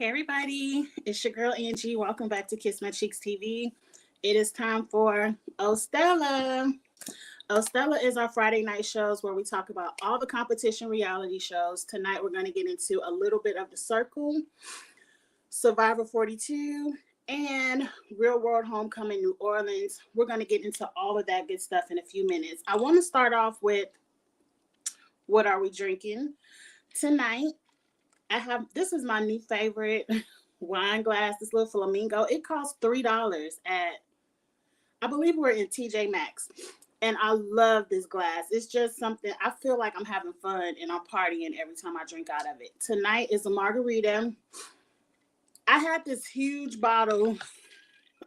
everybody, it's your girl Angie. Welcome back to Kiss My Cheeks TV. It is time for Stella. Stella is our Friday night shows where we talk about all the competition reality shows. Tonight we're going to get into a little bit of The Circle, Survivor 42, and Real World Homecoming New Orleans. We're going to get into all of that good stuff in a few minutes. I want to start off with what are we drinking tonight? This is my new favorite wine glass, this little flamingo. It costs $3 at, I believe we're in TJ Maxx. And I love this glass. It's just something, I feel like I'm having fun and I'm partying every time I drink out of it. Tonight is a margarita. I had this huge bottle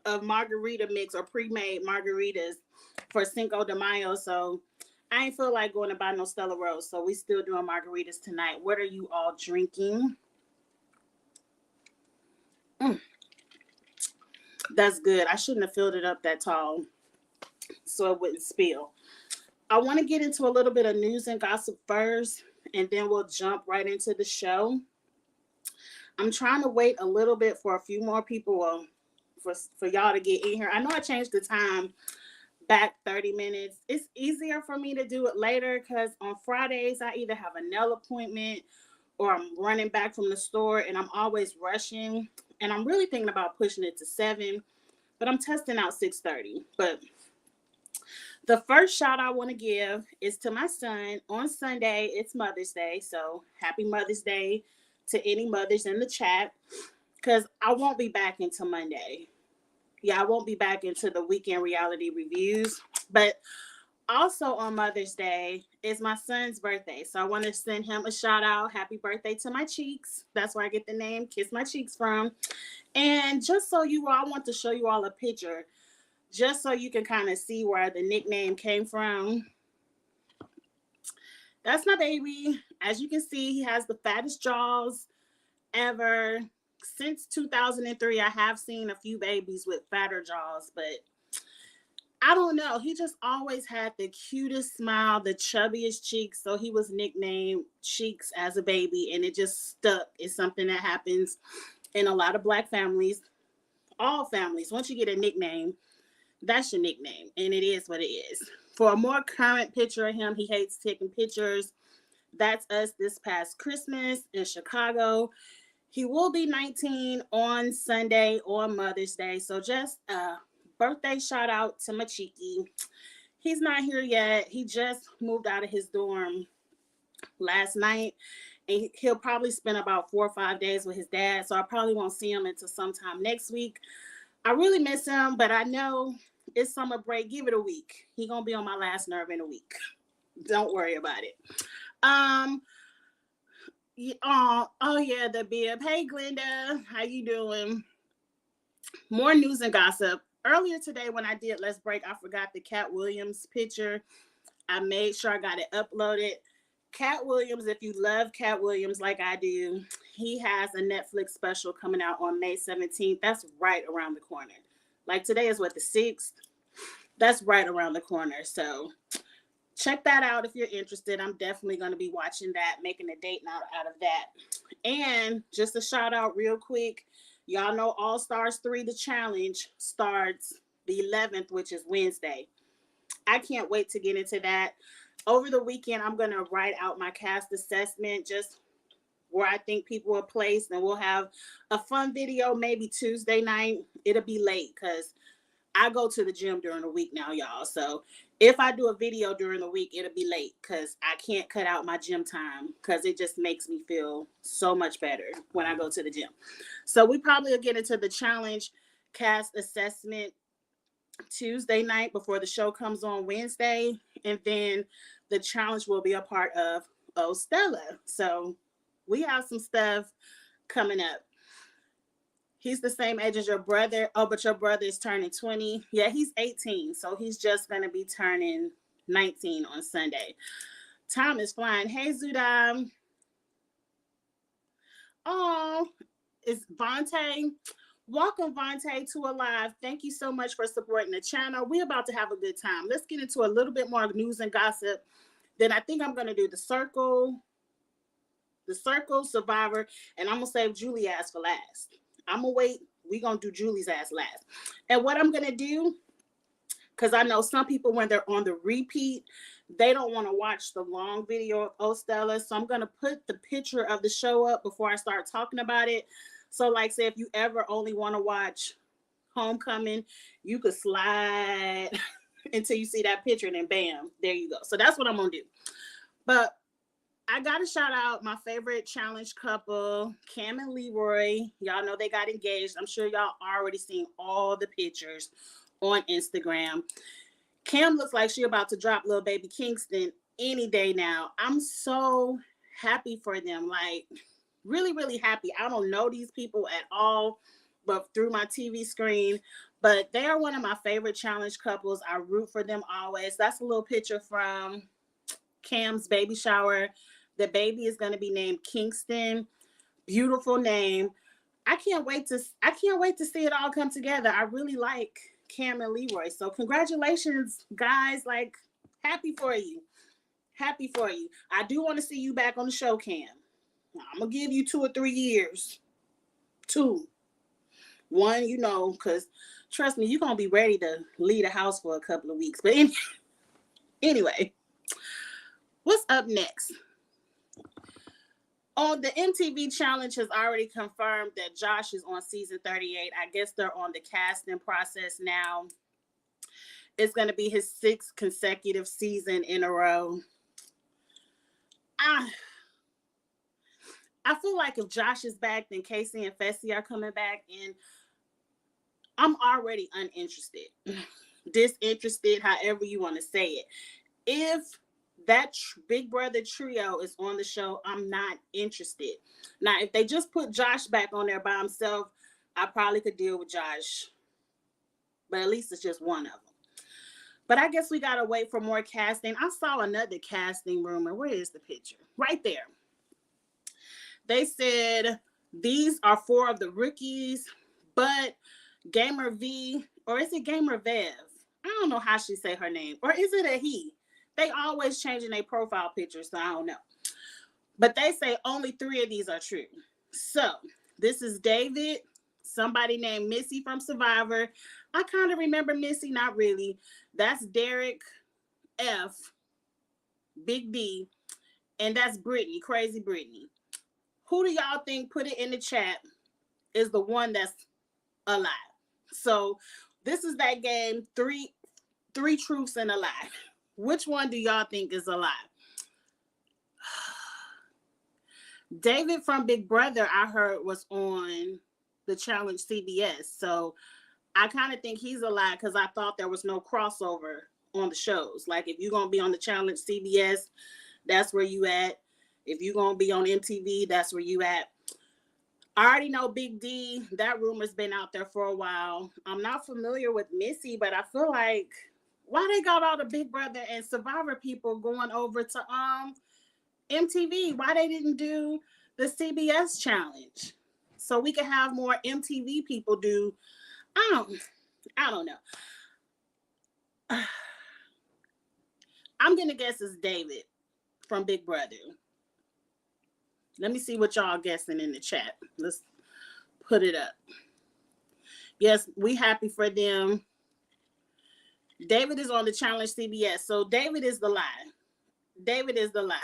of margarita mix or pre-made margaritas for Cinco de Mayo. So I ain't feel like going to buy no Stella Rose. So we still doing margaritas tonight. What are you all drinking? That's good. I shouldn't have filled it up that tall so it wouldn't spill. I want to get into a little bit of news and gossip first, and then we'll jump right into the show. I'm trying to wait a little bit for a few more people for y'all to get in here. I know I changed the time back 30 minutes. It's easier for me to do it later because on Fridays I either have a nail appointment or I'm running back from the store and I'm always rushing, and I'm really thinking about pushing it to 7, but I'm testing out 6:30. But the first shout I want to give is to my son. On Sunday, it's Mother's Day, so happy Mother's Day to any mothers in the chat, because I won't be back until Monday. Yeah, I won't be back into the weekend reality reviews. But also on Mother's Day is my son's birthday. So I want to send him a shout out. Happy birthday to my cheeks. That's where I get the name Kiss My Cheeks from. And just so you all, I want to show you all a picture, just so you can kind of see where the nickname came from. That's my baby. As you can see, he has the fattest jaws ever. Since 2003, I have seen a few babies with fatter jaws, but I don't know. He just always had the cutest smile, the chubbiest cheeks. So he was nicknamed Cheeks as a baby, and it just stuck. It's something that happens in a lot of Black families, all families. Once you get a nickname, that's your nickname, and it is what it is. For a more current picture of him, he hates taking pictures. That's us this past Christmas in Chicago. He will be 19 on Sunday on Mother's Day. So just a birthday shout out to my cheeky. He's not here yet. He just moved out of his dorm last night, and he'll probably spend about 4 or 5 days with his dad. So I probably won't see him until sometime next week. I really miss him, but I know it's summer break. Give it a week. He gonna be on my last nerve in a week. Don't worry about it. Oh yeah, the bib. Hey Glenda, how you doing? More news and gossip. Earlier today when I did Let's Break, I forgot the Cat Williams picture. I made sure I got it uploaded. Cat Williams, if you love Cat Williams like I do, he has a Netflix special coming out on May 17th. That's right around the corner. Like today is what, the 6th? That's right around the corner. So check that out if you're interested. I'm definitely going to be watching that, making a date night out of that. And just a shout out real quick. Y'all know All Stars 3, the challenge, starts the 11th, which is Wednesday. I can't wait to get into that. Over the weekend, I'm going to write out my cast assessment, just where I think people are placed, and we'll have a fun video maybe Tuesday night. It'll be late because I go to the gym during the week now, y'all. So if I do a video during the week, it'll be late because I can't cut out my gym time because it just makes me feel so much better when I go to the gym. So we probably will get into the challenge cast assessment Tuesday night before the show comes on Wednesday. And then the challenge will be a part of Stella. So we have some stuff coming up. He's the same age as your brother. Oh, but your brother is turning 20. Yeah, he's 18. So he's just going to be turning 19 on Sunday. Time is flying. Hey, Zudam. Oh, it's Vontae. Welcome, Vontae, to Alive. Thank you so much for supporting the channel. We're about to have a good time. Let's get into a little bit more news and gossip. Then I think I'm going to do The Circle. The Circle, Survivor, and I'm gonna save Julie ass for last. I'm gonna wait. We gonna do Julie's ass last. And what I'm gonna do, because I know some people when they're on the repeat, they don't want to watch the long video of Stella. So I'm gonna put the picture of the show up before I start talking about it. So, like, say if you ever only want to watch Homecoming, you could slide until you see that picture, and then bam, there you go. So that's what I'm gonna do. But I gotta shout out my favorite challenge couple, Cam and Leroy. Y'all know they got engaged. I'm sure y'all already seen all the pictures on Instagram. Cam looks like she about to drop little baby Kingston any day now. I'm so happy for them. Like, really, really happy. I don't know these people at all, but through my TV screen. But they are one of my favorite challenge couples. I root for them always. That's a little picture from Cam's baby shower. The baby is going to be named Kingston. Beautiful name. I can't wait to see it all come together. I really like Cam and Leroy. So congratulations, guys. Like, happy for you. Happy for you. I do want to see you back on the show, Cam. I'm going to give you 2 or 3 years. 2. 1, because trust me, you're going to be ready to leave the house for a couple of weeks. But anyway, what's up next? The MTV Challenge has already confirmed that Josh is on season 38. I guess they're on the casting process now. It's going to be his 6th consecutive season in a row. I feel like if Josh is back, then Casey and Fessy are coming back, and I'm already uninterested. Disinterested, however you want to say it. If that Big Brother trio is on the show, I'm not interested. Now, if they just put Josh back on there by himself, I probably could deal with Josh. But at least it's just one of them. But I guess we got to wait for more casting. I saw another casting rumor. Where is the picture? Right there. They said these are 4 of the rookies, but Gamer V, or is it Gamer Vev? I don't know how she say her name. Or is it a he? They always changing their profile pictures, so I don't know. But they say only 3 of these are true. So this is David, somebody named Missy from Survivor. I kind of remember Missy, not really. That's Derek F, Big D, and that's Brittany, Crazy Brittany. Who do y'all think, put it in the chat, is the one that's alive? So this is that game, three truths and a lie. Which one do y'all think is alive? David from Big Brother, I heard, was on the Challenge CBS. So I kind of think he's alive because I thought there was no crossover on the shows. Like, if you're going to be on the Challenge CBS, that's where you at. If you're going to be on MTV, that's where you at. I already know Big D. That rumor's been out there for a while. I'm not familiar with Missy, but I feel like, why they got all the Big Brother and Survivor people going over to MTV? Why they didn't do the CBS challenge? So we could have more MTV people do. I don't know. I'm gonna guess it's David from Big Brother. Let me see what y'all guessing in the chat. Let's put it up. Yes, we happy for them. David is on the Challenge CBS. So David is the lie. David is the lie.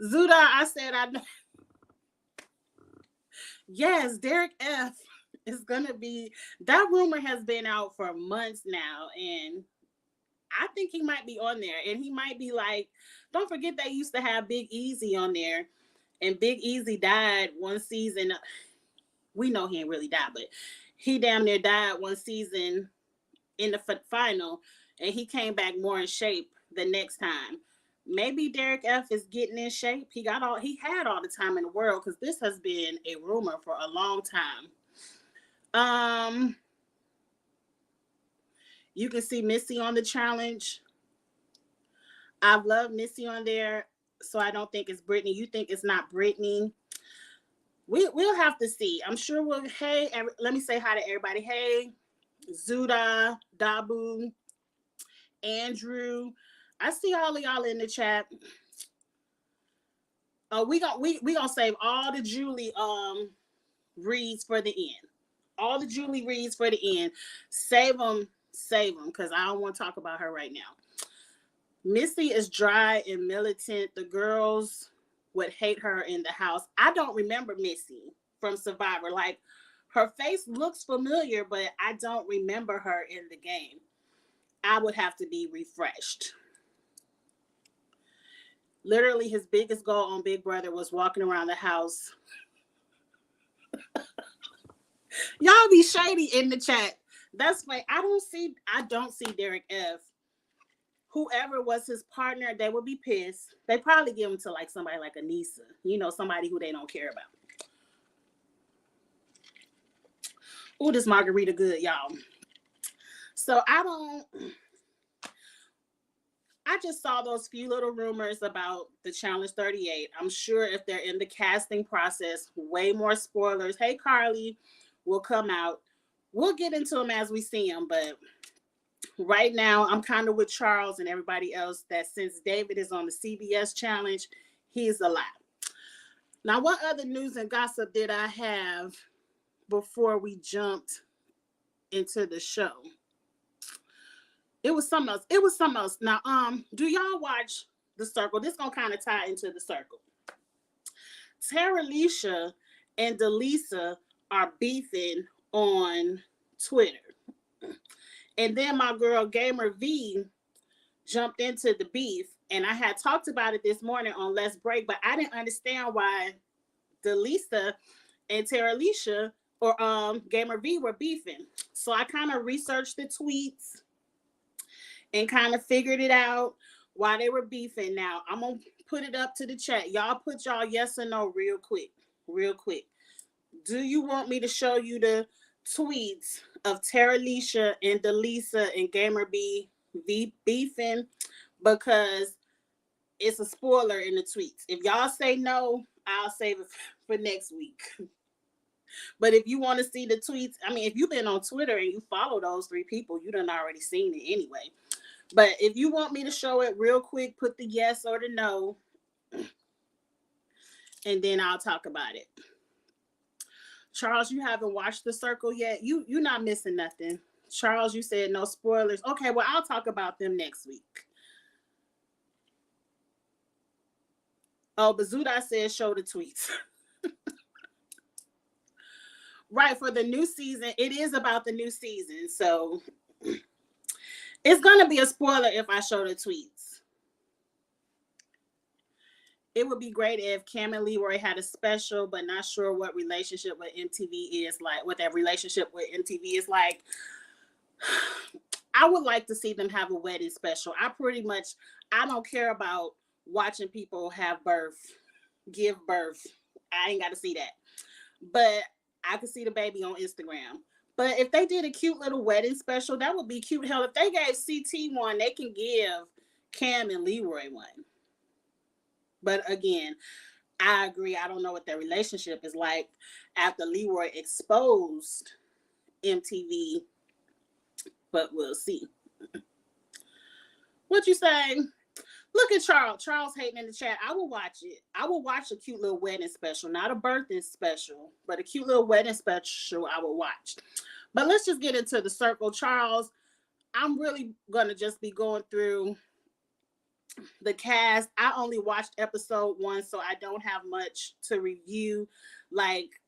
Zuda, I said I know. Yes, Derek F is going to be. That rumor has been out for months now. And I think he might be on there. And he might be like, don't forget they used to have Big Easy on there. And Big Easy died one season. We know he ain't really died, but he damn near died one season in the final, and he came back more in shape the next time. Maybe Derek F is getting in shape. He had all the time in the world, because this has been a rumor for a long time. You can see Missy on the challenge. I've loved Missy on there, so I don't think it's Brittany. You think it's not Brittany? We'll have to see. I'm sure we'll. Hey, let me say hi to everybody. Hey, Zuda, Dabu, Andrew. I see all of y'all in the chat. We gonna save all the Julie reads for the end. All the Julie reads for the end. Save them, because I don't want to talk about her right now. Missy is dry and militant. The girls would hate her in the house. I don't remember Missy from Survivor. Like, her face looks familiar, but I don't remember her in the game. I would have to be refreshed. Literally, his biggest goal on Big Brother was walking around the house. Y'all be shady in the chat. That's fine. I don't see Derek F. Whoever was his partner, they would be pissed. They probably give him to like somebody like Anissa, somebody who they don't care about. Ooh, this margarita good, y'all. So I just saw those few little rumors about the Challenge 38. I'm sure if they're in the casting process, way more spoilers. Hey, Carly will come out. We'll get into them as we see them, but right now I'm kind of with Charles and everybody else that since David is on the CBS Challenge, he's alive. Now, what other news and gossip did I have before we jumped into the show? It was something else. Now, do y'all watch The Circle? This gonna kind of tie into The Circle. Terralisha and Delisa are beefing on Twitter. And then my girl Gamer V jumped into the beef. And I had talked about it this morning on Let's Break, but I didn't understand why Delisa and Terralisha or Gamer V were beefing. So I kind of researched the tweets and kind of figured it out why they were beefing. Now, I'm going to put it up to the chat. Y'all put y'all yes or no real quick. Do you want me to show you the tweets of Terralisha and Delisa and Gamer B beefing? Because it's a spoiler in the tweets. If y'all say no, I'll save it for next week. But if you want to see the tweets, I mean, if you've been on Twitter and you follow those three people, you done already seen it anyway. But if you want me to show it real quick, put the yes or the no, and then I'll talk about it. Charles, you haven't watched The Circle yet? You're not missing nothing. Charles, you said no spoilers. Okay, well, I'll talk about them next week. Oh, Bazuda says show the tweets. Right, for the new season. It is about the new season, so it's going to be a spoiler if I show the tweets. It would be great if Cam and Leroy had a special, but not sure what relationship with MTV is like. What that relationship with MTV is like. I would like to see them have a wedding special. I don't care about watching people give birth. I ain't got to see that. But I could see the baby on Instagram. But if they did a cute little wedding special, that would be cute. Hell, if they gave CT one, they can give Cam and Leroy one. But again, I agree. I don't know what their relationship is like after Leroy exposed MTV, but we'll see. What you say? Look at Charles. Charles hating in the chat. I will watch it. I will watch a cute little wedding special, not a birthday special, but a cute little wedding special I will watch. But let's just get into The Circle. Charles, I'm really going to just be going through the cast. I only watched episode 1, so I don't have much to review. Like,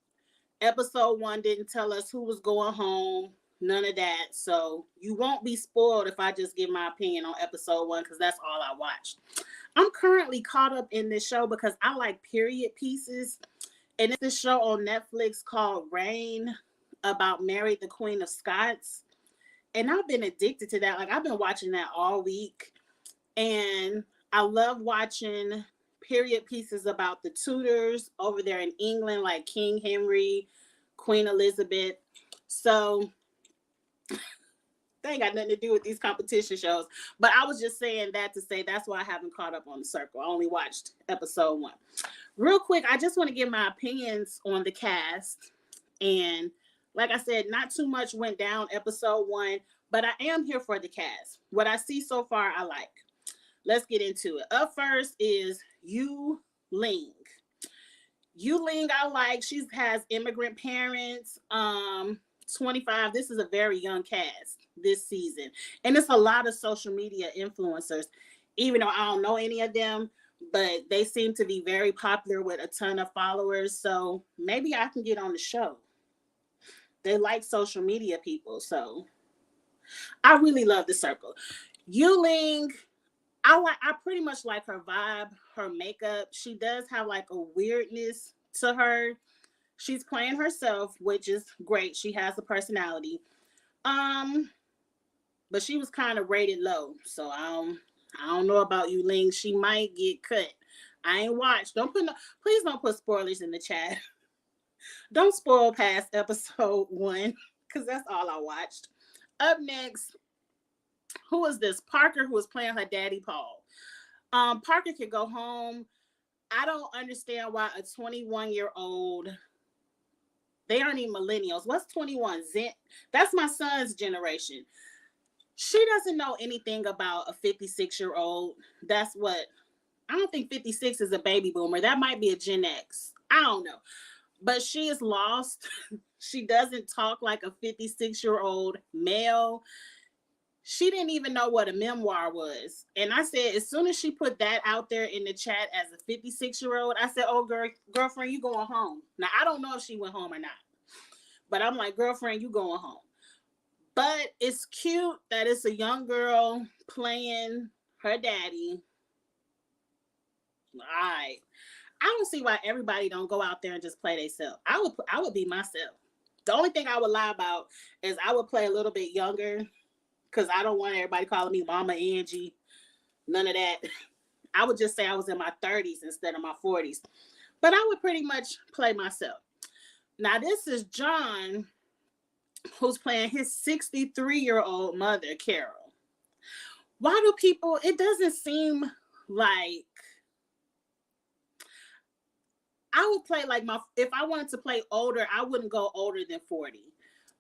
episode 1 didn't tell us who was going home. None of that. So you won't be spoiled if I just give my opinion on episode 1, because that's all I watched. I'm currently caught up in this show because I like period pieces. And it's this show on Netflix called Reign about Mary, the Queen of Scots. And I've been addicted to that. Like, I've been watching that all week. And I love watching period pieces about the Tudors over there in England, like King Henry, Queen Elizabeth. So they ain't got nothing to do with these competition shows. But I was just saying that to say that's why I haven't caught up on The Circle. I only watched episode 1. Real quick, I just want to give my opinions on the cast. And like I said, not too much went down episode 1, but I am here for the cast. What I see so far, I like. Let's get into it. Up first is Yu Ling. Yu Ling, I like. She has immigrant parents. 25. This is a very young cast this season. And it's a lot of social media influencers, even though I don't know any of them, but they seem to be very popular with a ton of followers. So maybe I can get on the show. They like social media people. I really love the circle. Yu Ling, I pretty much like her vibe, her makeup. She does have like a weirdness to her. She's playing herself, which is great. She has a personality. Um, but she was kind of rated low, so I don't know about you, Ling. She might get cut. I ain't watched. Please don't put spoilers in the chat. Don't spoil past episode 1, because that's all I watched. Up next, who is this? Parker, who is playing her daddy Paul. Parker can go home. I don't understand why a 21-year-old, they aren't even millennials. What's 21? Zen? That's my son's generation. She doesn't know anything about a 56-year-old. That's what, I don't think 56 is a baby boomer. That might be a Gen X. I don't know. But she is lost. She doesn't talk like a 56-year-old male. She didn't even know what a memoir was. And I said, as soon as she put that out there in the chat as a 56-year-old, I said, oh, girlfriend, you going home. Now, I don't know if she went home or not. But I'm like, girlfriend, you going home. But it's cute that it's a young girl playing her daddy. All right. I don't see why everybody don't go out there and just play themselves. I would be myself. The only thing I would lie about is I would play a little bit younger, because I don't want everybody calling me Mama Angie. None of that. I would just say I was in my 30s instead of my 40s. But I would pretty much play myself. Now, this is John, who's playing his 63-year-old mother, Carol. Why do people, it doesn't seem like, I would play like if I wanted to play older, I wouldn't go older than 40.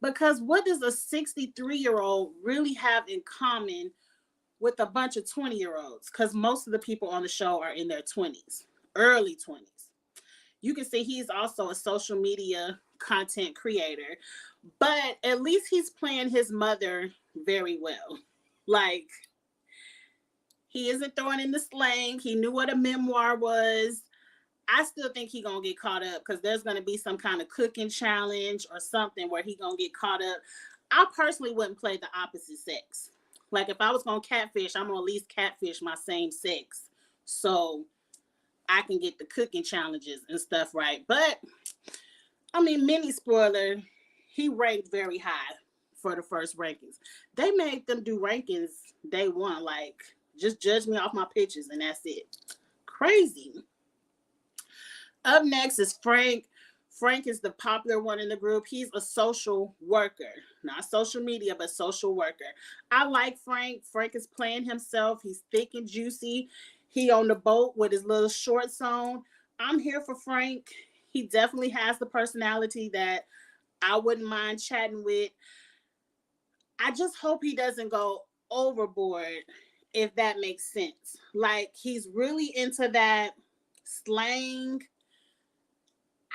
Because what does a 63-year-old really have in common with a bunch of 20-year-olds? Because most of the people on the show are in their 20s, early 20s. You can see he's also a social media content creator, but at least he's playing his mother very well. Like, he isn't throwing in the slang. He knew what a memoir was. I still think he's going to get caught up, because there's going to be some kind of cooking challenge or something where he's going to get caught up. I personally wouldn't play the opposite sex. Like, if I was going to catfish, I'm going to at least catfish my same sex, so I can get the cooking challenges and stuff right. But, I mean, mini spoiler, he ranked very high for the first rankings. They made them do rankings day one. Like, just judge me off my pictures and that's it. Crazy. Up next is Frank. Frank is the popular one in the group. He's a social worker. Not social media, but social worker. I like Frank. Frank is playing himself. He's thick and juicy. He on the boat with his little shorts on. I'm here for Frank. He definitely has the personality that I wouldn't mind chatting with. I just hope he doesn't go overboard, if that makes sense. Like, he's really into that slang.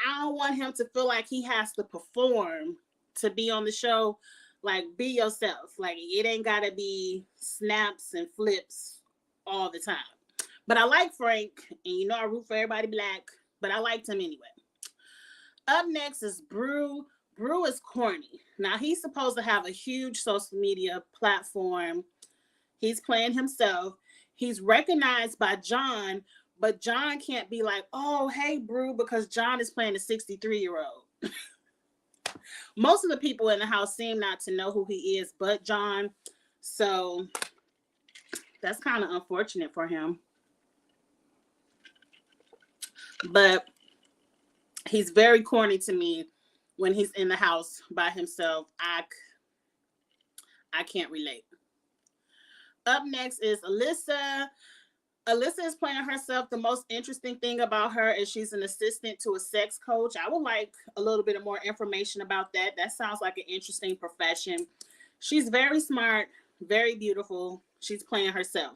I don't want him to feel like he has to perform to be on the show. Like, be yourself. Like, it ain't got to be snaps and flips all the time. But I like Frank, and you know I root for everybody black, but I liked him anyway. Up next is Brew. Brew is corny. Now, he's supposed to have a huge social media platform. He's playing himself. He's recognized by John, but John can't be like, oh, hey, Brew, because John is playing a 63-year-old. Most of the people in the house seem not to know who he is, but John. So that's kind of unfortunate for him. But he's very corny to me when he's in the house by himself. I can't relate. Up next is Alyssa. Alyssa is playing herself. The most interesting thing about her is she's an assistant to a sex coach. I would like a little bit of more information about that. That sounds like an interesting profession. She's very smart, very beautiful. She's playing herself.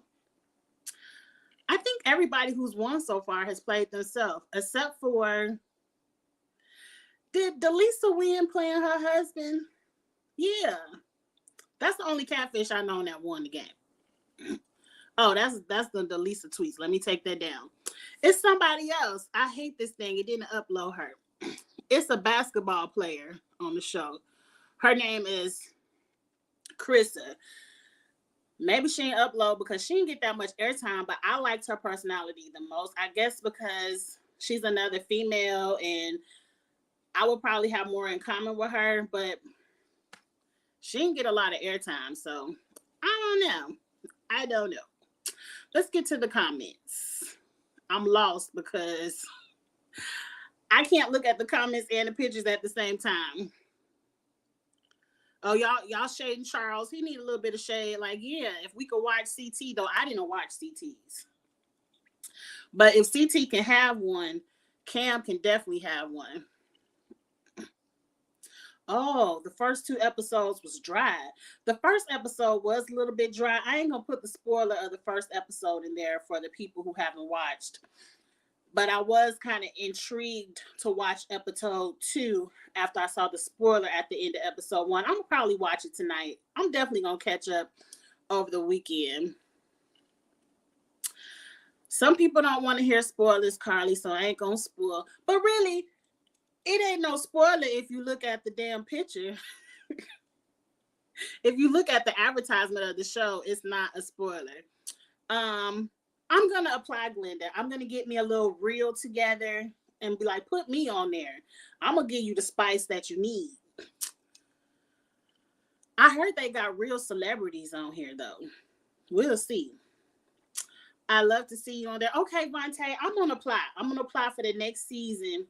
I think everybody who's won so far has played themselves, except for, did Delisa win playing her husband? Yeah. That's the only catfish I know that won the game. Oh, that's the Delisa tweets. Let me take that down. It's somebody else. I hate this thing. It didn't upload her. It's a basketball player on the show. Her name is Krissa. Maybe she didn't upload because she didn't get that much airtime, but I liked her personality the most. I guess because she's another female and I would probably have more in common with her, but she didn't get a lot of airtime. So I don't know. Let's get to the comments. I'm lost because I can't look at the comments and the pictures at the same time. Oh, y'all shading Charles. He need a little bit of shade. Like, yeah, if we could watch CT, though, I didn't watch CTs. But if CT can have one, Cam can definitely have one. Oh, the first 2 episodes was dry. The first episode was a little bit dry. I ain't gonna put the spoiler of the first episode in there for the people who haven't watched. But I was kind of intrigued to watch episode 2 after I saw the spoiler at the end of episode 1. I'm going to probably watch it tonight. I'm definitely going to catch up over the weekend. Some people don't want to hear spoilers, Carly, so I ain't going to spoil. But really, it ain't no spoiler if you look at the damn picture. If you look at the advertisement of the show, it's not a spoiler. I'm going to apply Glenda. I'm going to get me a little reel together and be like, put me on there. I'm going to give you the spice that you need. I heard they got real celebrities on here, though. We'll see. I love to see you on there. Okay, Vontae, I'm going to apply. I'm going to apply for the next season,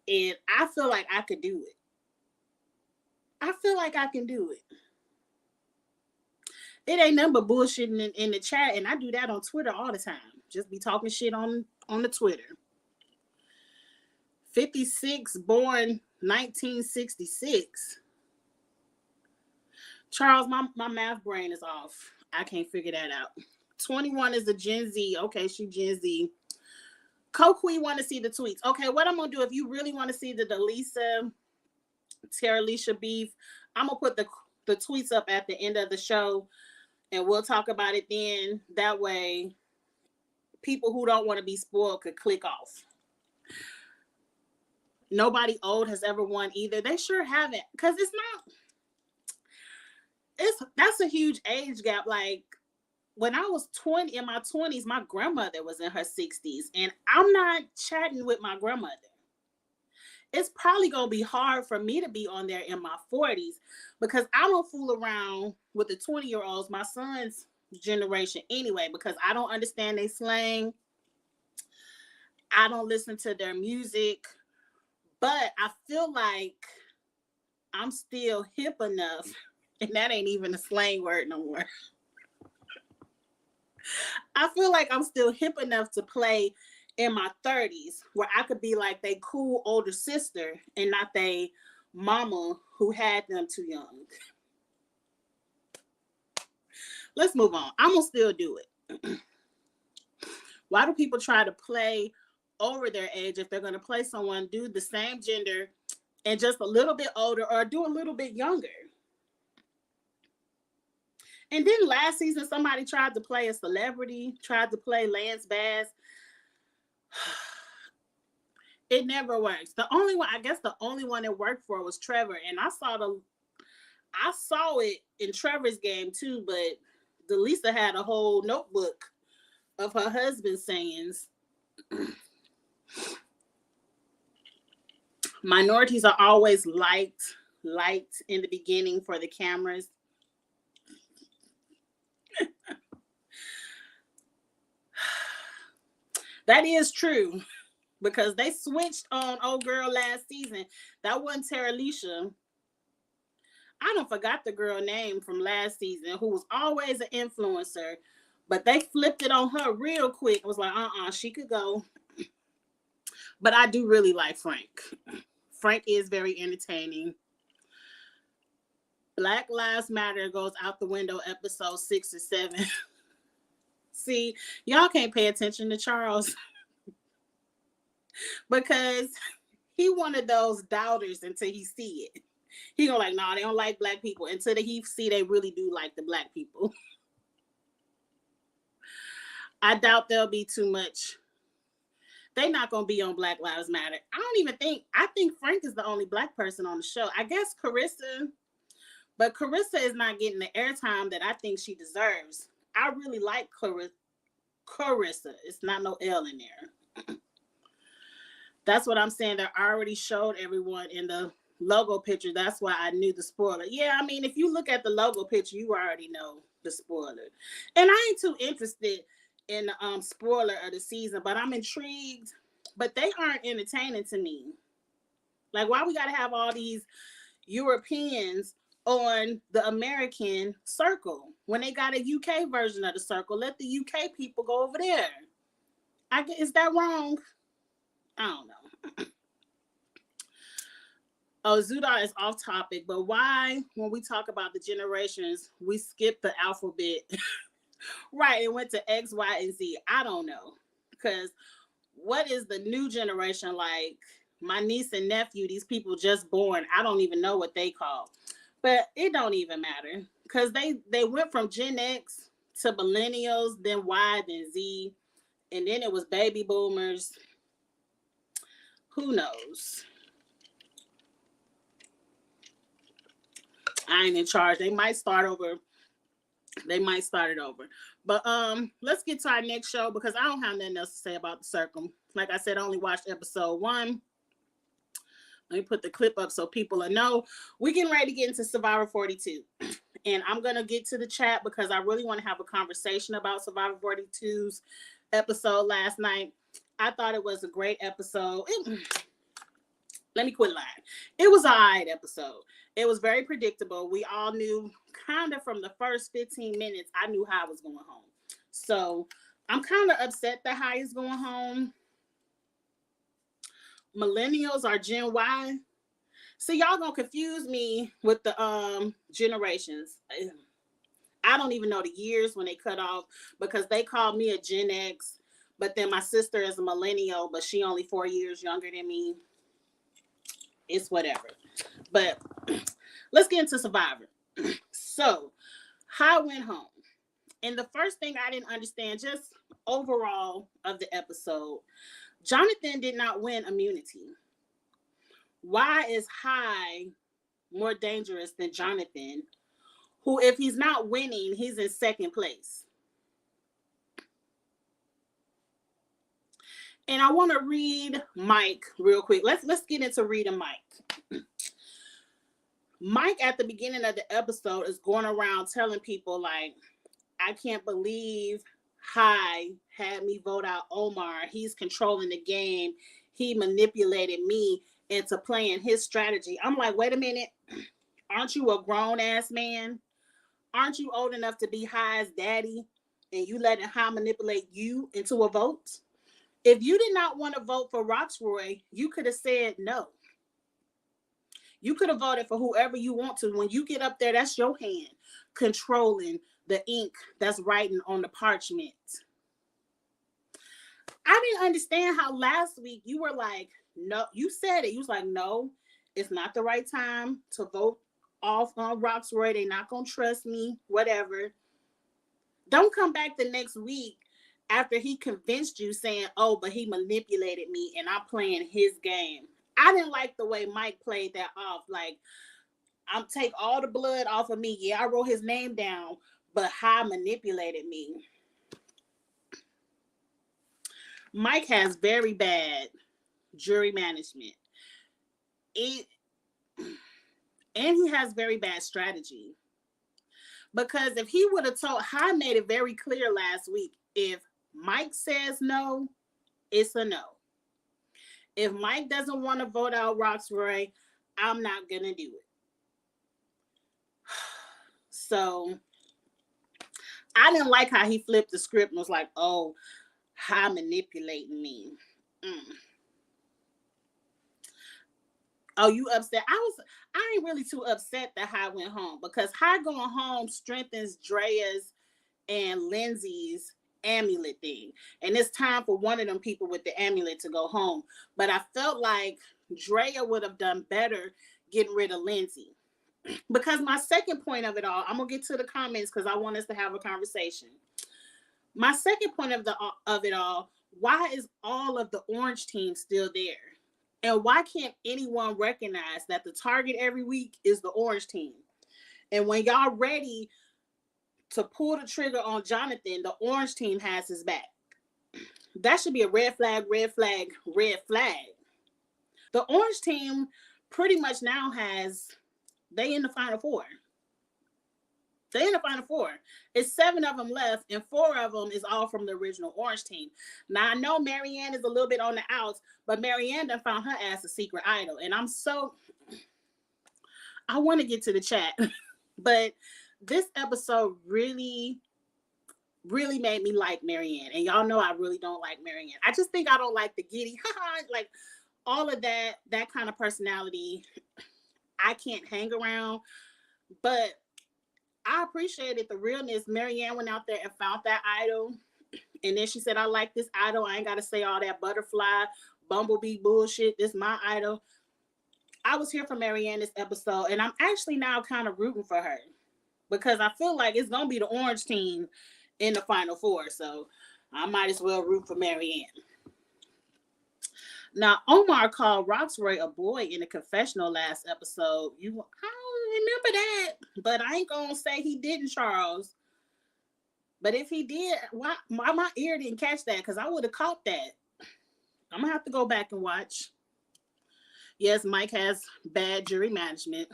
and I feel like I could do it. I feel like I can do it. It ain't nothing but bullshitting in the chat, and I do that on Twitter all the time. Just be talking shit on the Twitter. 56, born 1966. Charles, my math brain is off. I can't figure that out. 21 is a Gen Z. Okay, she Gen Z. Coquee want to see the tweets. Okay, what I'm going to do, if you really want to see the Delisa, Terralisha beef, I'm going to put the tweets up at the end of the show. And we'll talk about it then. That way, people who don't want to be spoiled could click off. Nobody old has ever won either. They sure haven't. Because that's a huge age gap. Like, when I was in my 20s, my grandmother was in her 60s. And I'm not chatting with my grandmother. It's probably going to be hard for me to be on there in my 40s because I don't fool around with the 20-year-olds, my son's generation anyway, because I don't understand their slang. I don't listen to their music, but I feel like I'm still hip enough, and that ain't even a slang word no more. I feel like I'm still hip enough to play in my 30s where I could be like they cool older sister and not they mama who had them too young. Let's move on. I'm gonna still do it. Why do people try to play over their age if they're gonna play someone, do the same gender and just a little bit older or do a little bit younger? And then last season, somebody tried to play a celebrity, tried to play Lance Bass. It never works. The only one it worked for was Trevor, and I saw it in Trevor's game too. But Delisa had a whole notebook of her husband's sayings. Minorities are always liked in the beginning for the cameras. That is true. Because they switched on old girl last season. That wasn't Terralisha. I don't forgot the girl name from last season who was always an influencer. But they flipped it on her real quick. It was like, she could go. But I do really like Frank. Frank is very entertaining. Black Lives Matter goes out the window, episode 6 or 7. See, y'all can't pay attention to Charles because he one of those doubters until he see it. He gonna like, nah, they don't like black people until he see they really do like the black people. I doubt there'll be too much. They not gonna be on Black Lives Matter. I think Frank is the only black person on the show. I guess Carissa, but Carissa is not getting the airtime that I think she deserves. I really like Carissa. It's not no L in there. That's what I'm saying. They already showed everyone in the logo picture. That's why I knew the spoiler. Yeah, I mean, if you look at the logo picture, you already know the spoiler. And I ain't too interested in the spoiler of the season, but I'm intrigued. But they aren't entertaining to me. Like, why we gotta have all these Europeans on the American circle when they got a UK version of the circle? Let the UK people go over there. Is that wrong? I don't know. Oh, Zuda is off topic, but why, when we talk about the generations, we skip the alphabet? Right, it went to X, Y, and Z. I don't know. Because what is the new generation like? My niece and nephew, these people just born, I don't even know what they call. But it don't even matter. Because they went from Gen X to millennials, then Y, then Z. And then it was baby boomers. Who knows? I ain't in charge. They might start over. They might start it over. But let's get to our next show because I don't have nothing else to say about the circle. Like I said, I only watched episode 1. Let me put the clip up so people will know. We're getting ready to get into Survivor 42. And I'm going to get to the chat because I really want to have a conversation about Survivor 42's episode last night. I thought it was a great episode. Let me quit lying. It was an alright episode. It was very predictable. We all knew kind of from the first 15 minutes, I knew how I was going home. So I'm kind of upset that Hai is going home. Millennials are Gen Y. So y'all gonna confuse me with the generations. I don't even know the years when they cut off because they called me a Gen X, but then my sister is a millennial, but she only 4 years younger than me. It's whatever. But let's get into Survivor. So, Hai went home. And the first thing I didn't understand, just overall of the episode, Jonathan did not win immunity. Why is Hai more dangerous than Jonathan, who, if he's not winning, he's in second place? And I want to read Mike real quick. Let's get into reading Mike. Mike, at the beginning of the episode, is going around telling people, like, I can't believe Hai had me vote out Omar. He's controlling the game. He manipulated me into playing his strategy. I'm like, wait a minute. Aren't you a grown-ass man? Aren't you old enough to be Hai's daddy? And you letting Hai manipulate you into a vote? If you did not want to vote for Roxroy, you could have said no. You could have voted for whoever you want to. When you get up there, that's your hand controlling the ink that's writing on the parchment. I didn't understand how last week you were like, no, you said it. You was like, no, it's not the right time to vote off on Roxroy. They're not going to trust me, whatever. Don't come back the next week after he convinced you saying, oh, but he manipulated me and I'm playing his game. I didn't like the way Mike played that off. Like, I'm take all the blood off of me. Yeah, I wrote his name down, but Hai manipulated me. Mike has very bad jury management. And he has very bad strategy. Because if he would have told, Hai made it very clear last week, if Mike says no, it's a no. If Mike doesn't want to vote out Roxroy, I'm not going to do it. So I didn't like how he flipped the script and was like, oh, Hai manipulating me. Oh, you upset? I ain't really too upset that Hai went home because Hai going home strengthens Drea's and Lindsay's amulet thing. And it's time for one of them people with the amulet to go home. But I felt like Drea would have done better getting rid of Lindsay. Because my second point of it all, I'm gonna get to the comments because I want us to have a conversation. My second point of it all, why is all of the orange team still there? And why can't anyone recognize that the target every week is the orange team? And when y'all ready to pull the trigger on Jonathan, the orange team has his back. That should be a red flag, red flag, red flag. The orange team pretty much now they in the final four. They in the final four. It's 7 of them left, and 4 of them is all from the original orange team. Now, I know Marianne is a little bit on the outs, but Marianne done found her ass a secret idol. And I want to get to the chat, but this episode really, really made me like Marianne. And y'all know I really don't like Marianne. I just think I don't like the giddy, like all of that kind of personality. I can't hang around, but I appreciated the realness. Marianne went out there and found that idol. And then she said, I like this idol. I ain't got to say all that butterfly, bumblebee bullshit. This is my idol. I was here for Marianne this episode, and I'm actually now kind of rooting for her because I feel like it's going to be the orange team in the final four. So I might as well root for Marianne. Now, Omar called Roxroy a boy in the confessional last episode. I don't remember that, but I ain't going to say he didn't, Charles. But if he did, why my ear didn't catch that? Because I would have caught that. I'm going to have to go back and watch. Yes, Mike has bad jury management.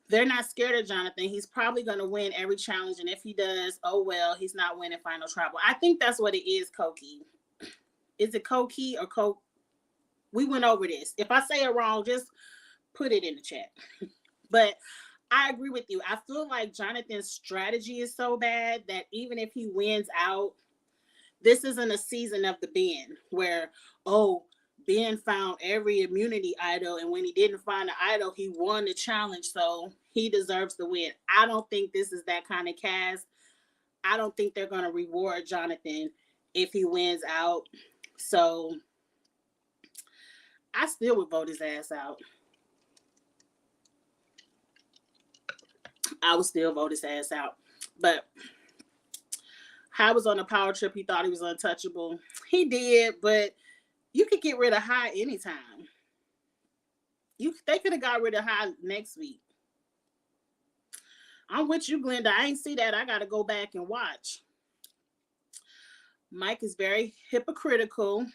They're not scared of Jonathan. He's probably going to win every challenge. And if he does, oh well, he's not winning Final Tribal. I think that's what it is, Koki. Is it Koki or Coke? We went over this. If I say it wrong, just put it in the chat. But I agree with you. I feel like Jonathan's strategy is so bad that even if he wins out, this isn't a season of the Ben where, Ben found every immunity idol, and when he didn't find the idol, he won the challenge, so he deserves the win. I don't think this is that kind of cast. I don't think they're going to reward Jonathan if he wins out. So I still would vote his ass out. I would still vote his ass out. But High was on a power trip. He thought he was untouchable. He did, but you could get rid of High anytime. They could have got rid of High next week. I'm with you, Glenda. I ain't see that. I got to go back and watch. Mike is very hypocritical.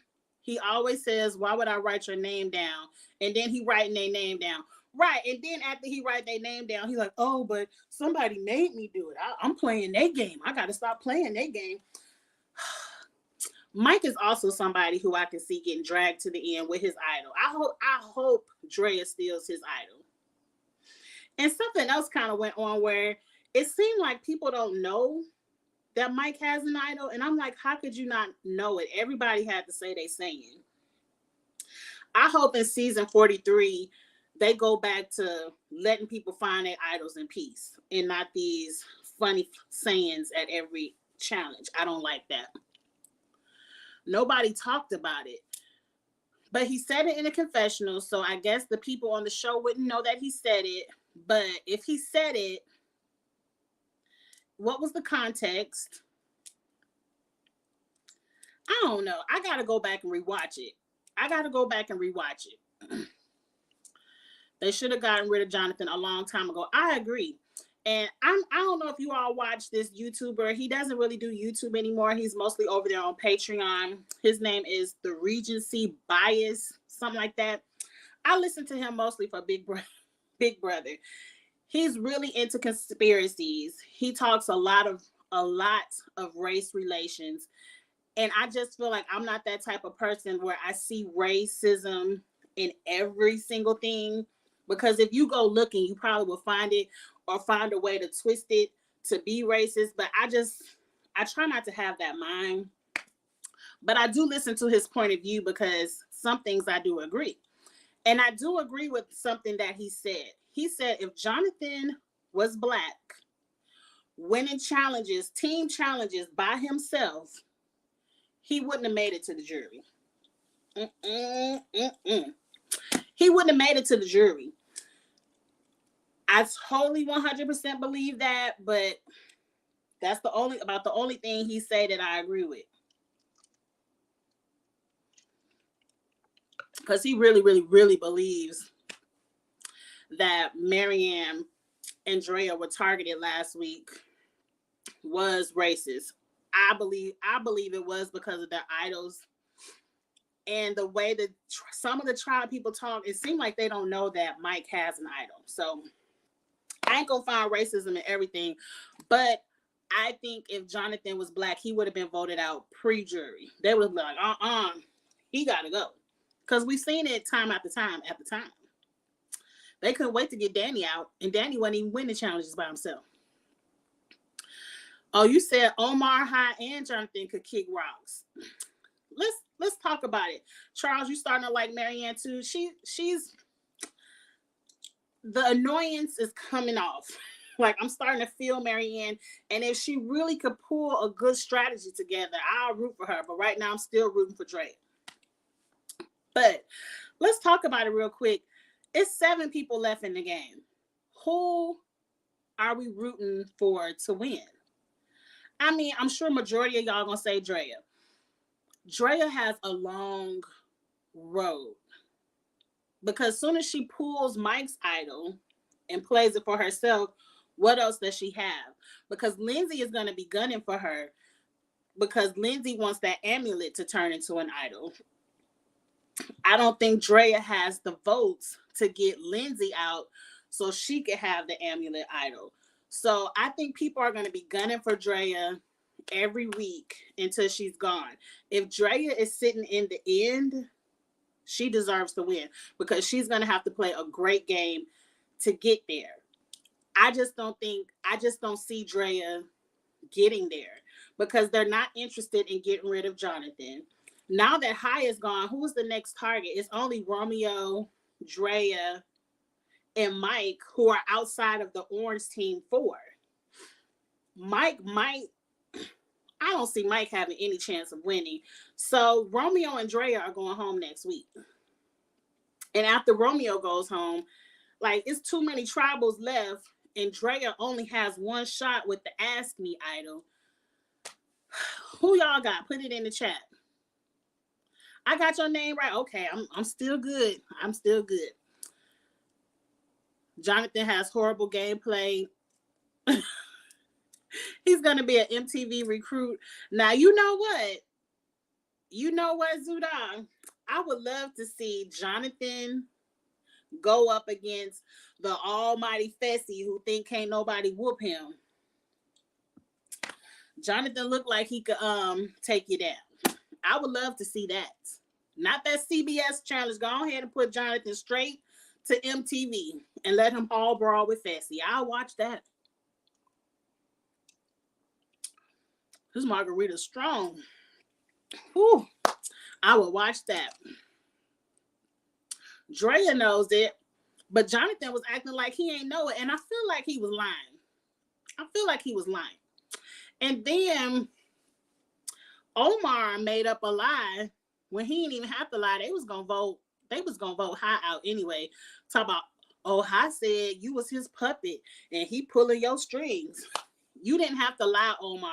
He always says, why would I write your name down? And then he writing their name down. Right. And then after he write their name down, he's like, oh, but somebody made me do it. I'm playing their game. I got to stop playing their game. Mike is also somebody who I can see getting dragged to the end with his idol. I hope Drea steals his idol. And something else kind of went on where it seemed like people don't know that Mike has an idol. And I'm like, how could you not know it? Everybody had to say they saying. I hope in season 43, they go back to letting people find their idols in peace and not these funny sayings at every challenge. I don't like that. Nobody talked about it. But he said it in a confessional, so I guess the people on the show wouldn't know that he said it. But if he said it, what was the context? I don't know. I got to go back and rewatch it. They should have gotten rid of Jonathan a long time ago. I agree. And I don't know if you all watch this YouTuber. He doesn't really do YouTube anymore. He's mostly over there on Patreon. His name is The Regency Bias, something like that. I listen to him mostly for Big Brother. He's really into conspiracies. He talks a lot of race relations. And I just feel like I'm not that type of person where I see racism in every single thing. Because if you go looking, you probably will find it or find a way to twist it to be racist. But I try not to have that mind. But I do listen to his point of view because some things I do agree. And I do agree with something that he said. He said if Jonathan was Black, winning challenges, team challenges by himself, he wouldn't have made it to the jury. He wouldn't have made it to the jury. I totally 100% believe that, but that's the only thing he said that I agree with. Because he really, really, really believes that Marianne and Drea were targeted last week was racist. I believe it was because of their idols and the way that some of the tribe people talk. It seemed like they don't know that Mike has an idol. So I ain't gonna find racism in everything, but I think if Jonathan was black, he would have been voted out pre-jury. They would have been like, he gotta go. Because we've seen it time after time after time. They couldn't wait to get Danny out, and Danny wasn't even winning challenges by himself. Oh, you said Omar, High, and Jonathan could kick rocks. Let's talk about it. Charles, you starting to like Marianne too. She's the annoyance is coming off. Like, I'm starting to feel Marianne, and if she really could pull a good strategy together, I'll root for her. But right now, I'm still rooting for Drake. But let's talk about it real quick. It's 7 people left in the game. Who are we rooting for to win? I mean, I'm sure majority of y'all gonna say Drea. Drea has a long road because soon as she pulls Mike's idol and plays it for herself, what else does she have? Because Lindsay is going to be gunning for her because Lindsay wants that amulet to turn into an idol. I don't think Drea has the votes to get Lindsay out so she could have the amulet idol. So I think people are going to be gunning for Drea every week until she's gone. If Drea is sitting in the end, she deserves to win because she's going to have to play a great game to get there. I just don't see Drea getting there because they're not interested in getting rid of Jonathan. Now that High is gone, who's the next target? It's only Romeo, Drea, and Mike who are outside of the Orange Team 4. I don't see Mike having any chance of winning. So Romeo and Drea are going home next week. And after Romeo goes home, like, it's too many tribals left, and Drea only has one shot with the Ask Me idol. Who y'all got? Put it in the chat. I got your name right. Okay, I'm still good. I'm still good. Jonathan has horrible gameplay. He's going to be an MTV recruit. Now, you know what? Zuda? I would love to see Jonathan go up against the almighty Fessy who think can't nobody whoop him. Jonathan looked like he could take you down. I would love to see that. Not that CBS challenge. Go ahead and put Jonathan straight to MTV and let him all brawl with Fessy. I'll watch that. This margarita's strong. Whew. I will watch that. Drea knows it, but Jonathan was acting like he ain't know it, and I feel like he was lying. And then Omar made up a lie when he didn't even have to lie. They was gonna vote High out anyway. Talk about, High said you was his puppet and he pulling your strings. You didn't have to lie, Omar.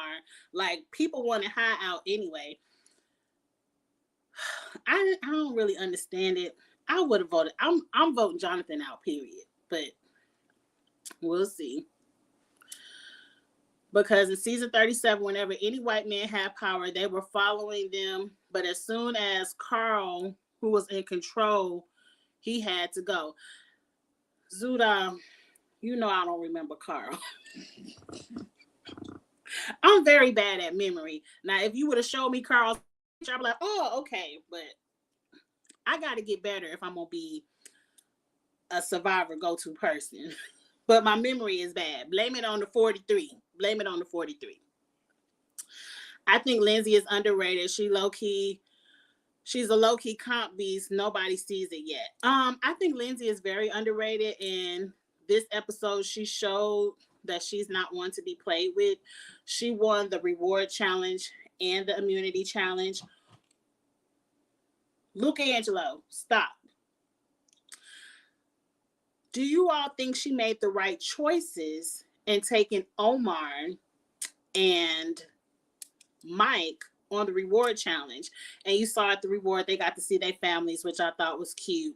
Like, people wanted High out anyway. I don't really understand it. I would have voted. I'm voting Jonathan out, period. But we'll see. Because in season 37, whenever any white man had power, they were following them. But as soon as Carl, who was in control, he had to go. Zuda, you know I don't remember Carl. I'm very bad at memory. Now, if you would have showed me Carl's picture, I'd be like, oh, okay. But I got to get better if I'm going to be a Survivor go-to person. But my memory is bad. Blame it on the 43. I think Lindsay is underrated. She's a low-key comp beast. Nobody sees it yet. I think Lindsay is very underrated. In this episode, she showed that she's not one to be played with. She won the reward challenge and the immunity challenge. Luke Angelo, stop. Do you all think she made the right choices in taking Omar and Mike on the reward challenge? And you saw at the reward they got to see their families, which I thought was cute.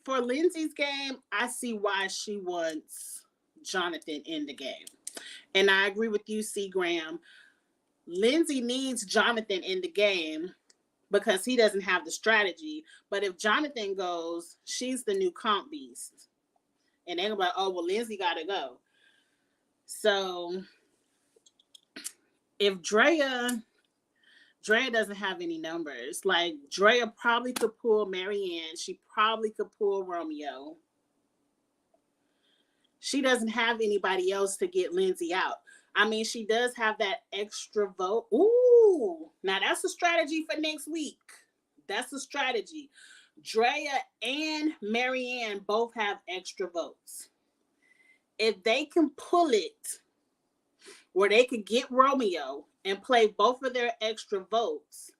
For Lindsay's game, I see why she wants Jonathan in the game. And I agree with you, C. Graham. Lindsay needs Jonathan in the game because he doesn't have the strategy. But if Jonathan goes, she's the new comp beast. And they're like, oh, well, Lindsay got to go. So if Drea doesn't have any numbers. Like, Drea probably could pull Marianne. She probably could pull Romeo. She doesn't have anybody else to get Lindsay out. I mean, she does have that extra vote. Ooh, now that's a strategy for next week. That's a strategy. Drea and Marianne both have extra votes. If they can pull it where they could get Romeo and play both of their extra votes,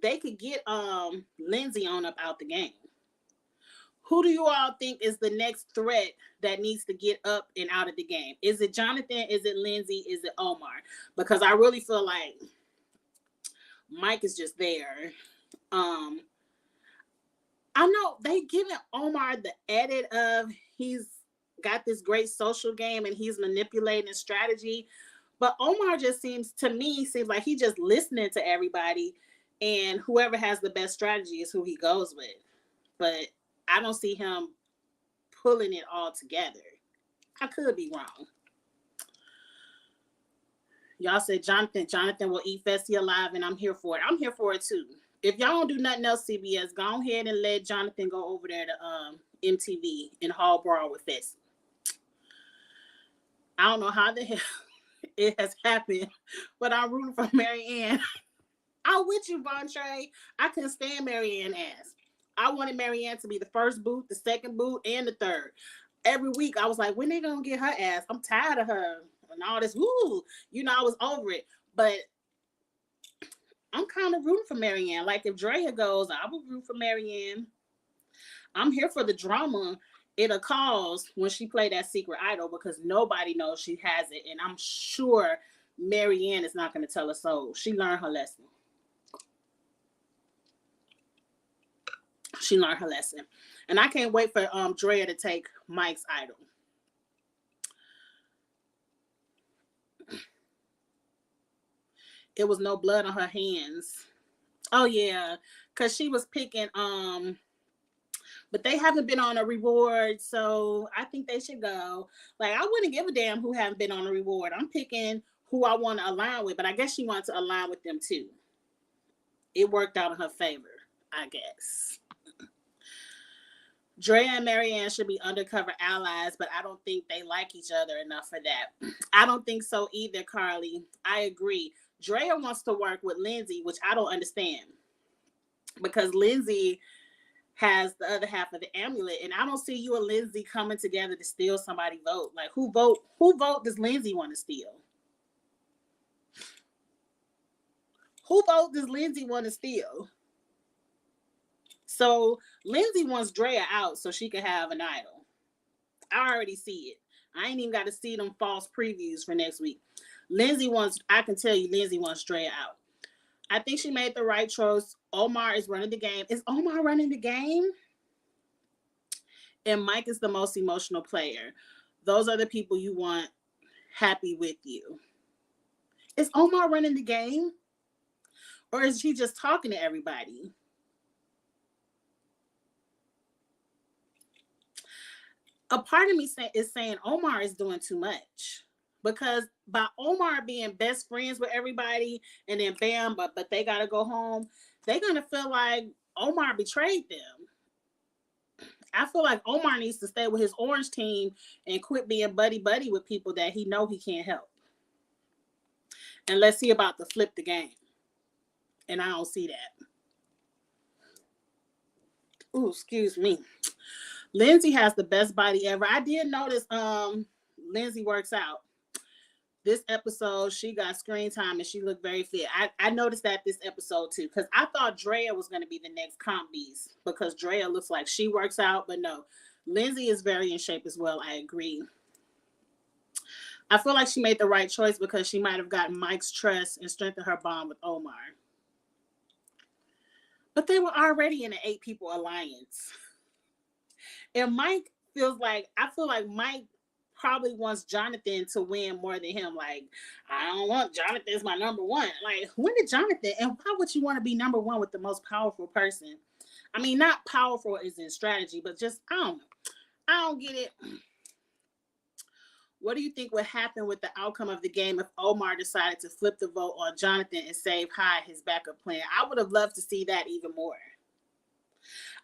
they could get Lindsay on up out the game. Who do you all think is the next threat that needs to get up and out of the game? Is it Jonathan? Is it Lindsay? Is it Omar? Because I really feel like Mike is just there. I know they giving Omar the edit of he's got this great social game and he's manipulating strategy. But Omar just seems like he's just listening to everybody, and whoever has the best strategy is who he goes with. But I don't see him pulling it all together. I could be wrong. Y'all said Jonathan will eat Fessy alive, and I'm here for it. I'm here for it too. If y'all don't do nothing else, CBS, go ahead and let Jonathan go over there to MTV and Hall Brawl with Fessy. I don't know how the hell it has happened, but I'm rooting for Marianne. I'm with you, Vontre. I couldn't stand Marianne ass. I wanted Marianne to be the first boot, the second boot, and the third. Every week, I was like, when they gonna get her ass? I'm tired of her and all this. Woo, I was over it. But I'm kind of rooting for Marianne. Like, if Drea goes, I will root for Marianne. I'm here for the drama it'll cause when she played that secret idol, because nobody knows she has it. And I'm sure Marianne is not going to tell a soul. She learned her lesson. She learned her lesson. And I can't wait for Drea to take Mike's idol. It was no blood on her hands. Oh yeah, because she was picking but they haven't been on a reward, so I think they should go. Like, I wouldn't give a damn who haven't been on a reward. I'm picking who I want to align with, but I guess she wants to align with them too. It worked out in her favor, I guess. Drea and Marianne should be undercover allies, but I don't think they like each other enough for that. I don't think so either, Carly. I agree. Drea wants to work with Lindsay, which I don't understand, because Lindsay has the other half of the amulet, and I don't see you and Lindsay coming together to steal somebody's vote. Like, who vote does Lindsay want to steal? Who vote does Lindsay want to steal? So Lindsay wants Drea out so she can have an idol. I already see it. I ain't even got to see them false previews for next week. I can tell you Lindsay wants Drea out. I think she made the right choice. Omar is running the game. Is Omar running the game? And Mike is the most emotional player. Those are the people you want happy with you. Is Omar running the game? Or is he just talking to everybody? A part of me is saying Omar is doing too much. Because by Omar being best friends with everybody, and then bam, but they got to go home, they're going to feel like Omar betrayed them. I feel like Omar needs to stay with his orange team and quit being buddy-buddy with people that he know he can't help. And let's see about to flip the game. And I don't see that. Ooh, excuse me. Lindsay has the best body ever. I did notice Lindsay works out. This episode, she got screen time and she looked very fit. I noticed that this episode too, because I thought Drea was going to be the next comp beast because Drea looks like she works out, but no, Lindsay is very in shape as well. I agree. I feel like she made the right choice because she might have gotten Mike's trust and strengthened her bond with Omar. But they were already in an 8-people alliance. And Mike I feel like Mike probably wants Jonathan to win more than him. Like, I don't want Jonathan as my number one. Like, when did Jonathan, and why would you want to be number one with the most powerful person? I mean, not powerful as in strategy, but just, I don't know. I don't get it. What do you think would happen with the outcome of the game if Omar decided to flip the vote on Jonathan and save Hyde, his backup plan? I would have loved to see that even more.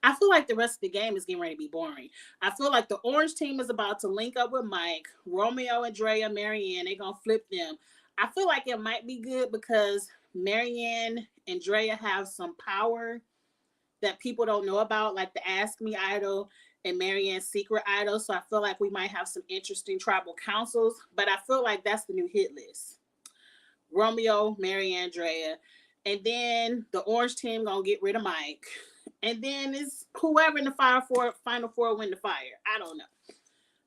I feel like the rest of the game is getting ready to be boring. I feel like the orange team is about to link up with Mike, Romeo and Drea, Marianne. They're going to flip them. I feel like it might be good because Marianne and Drea have some power that people don't know about, like the Ask Me Idol and Marianne's Secret Idol. So I feel like we might have some interesting tribal councils, but I feel like that's the new hit list. Romeo, Marianne, Drea. And then the orange team going to get rid of Mike. And then it's whoever in the final four win the fire. I don't know.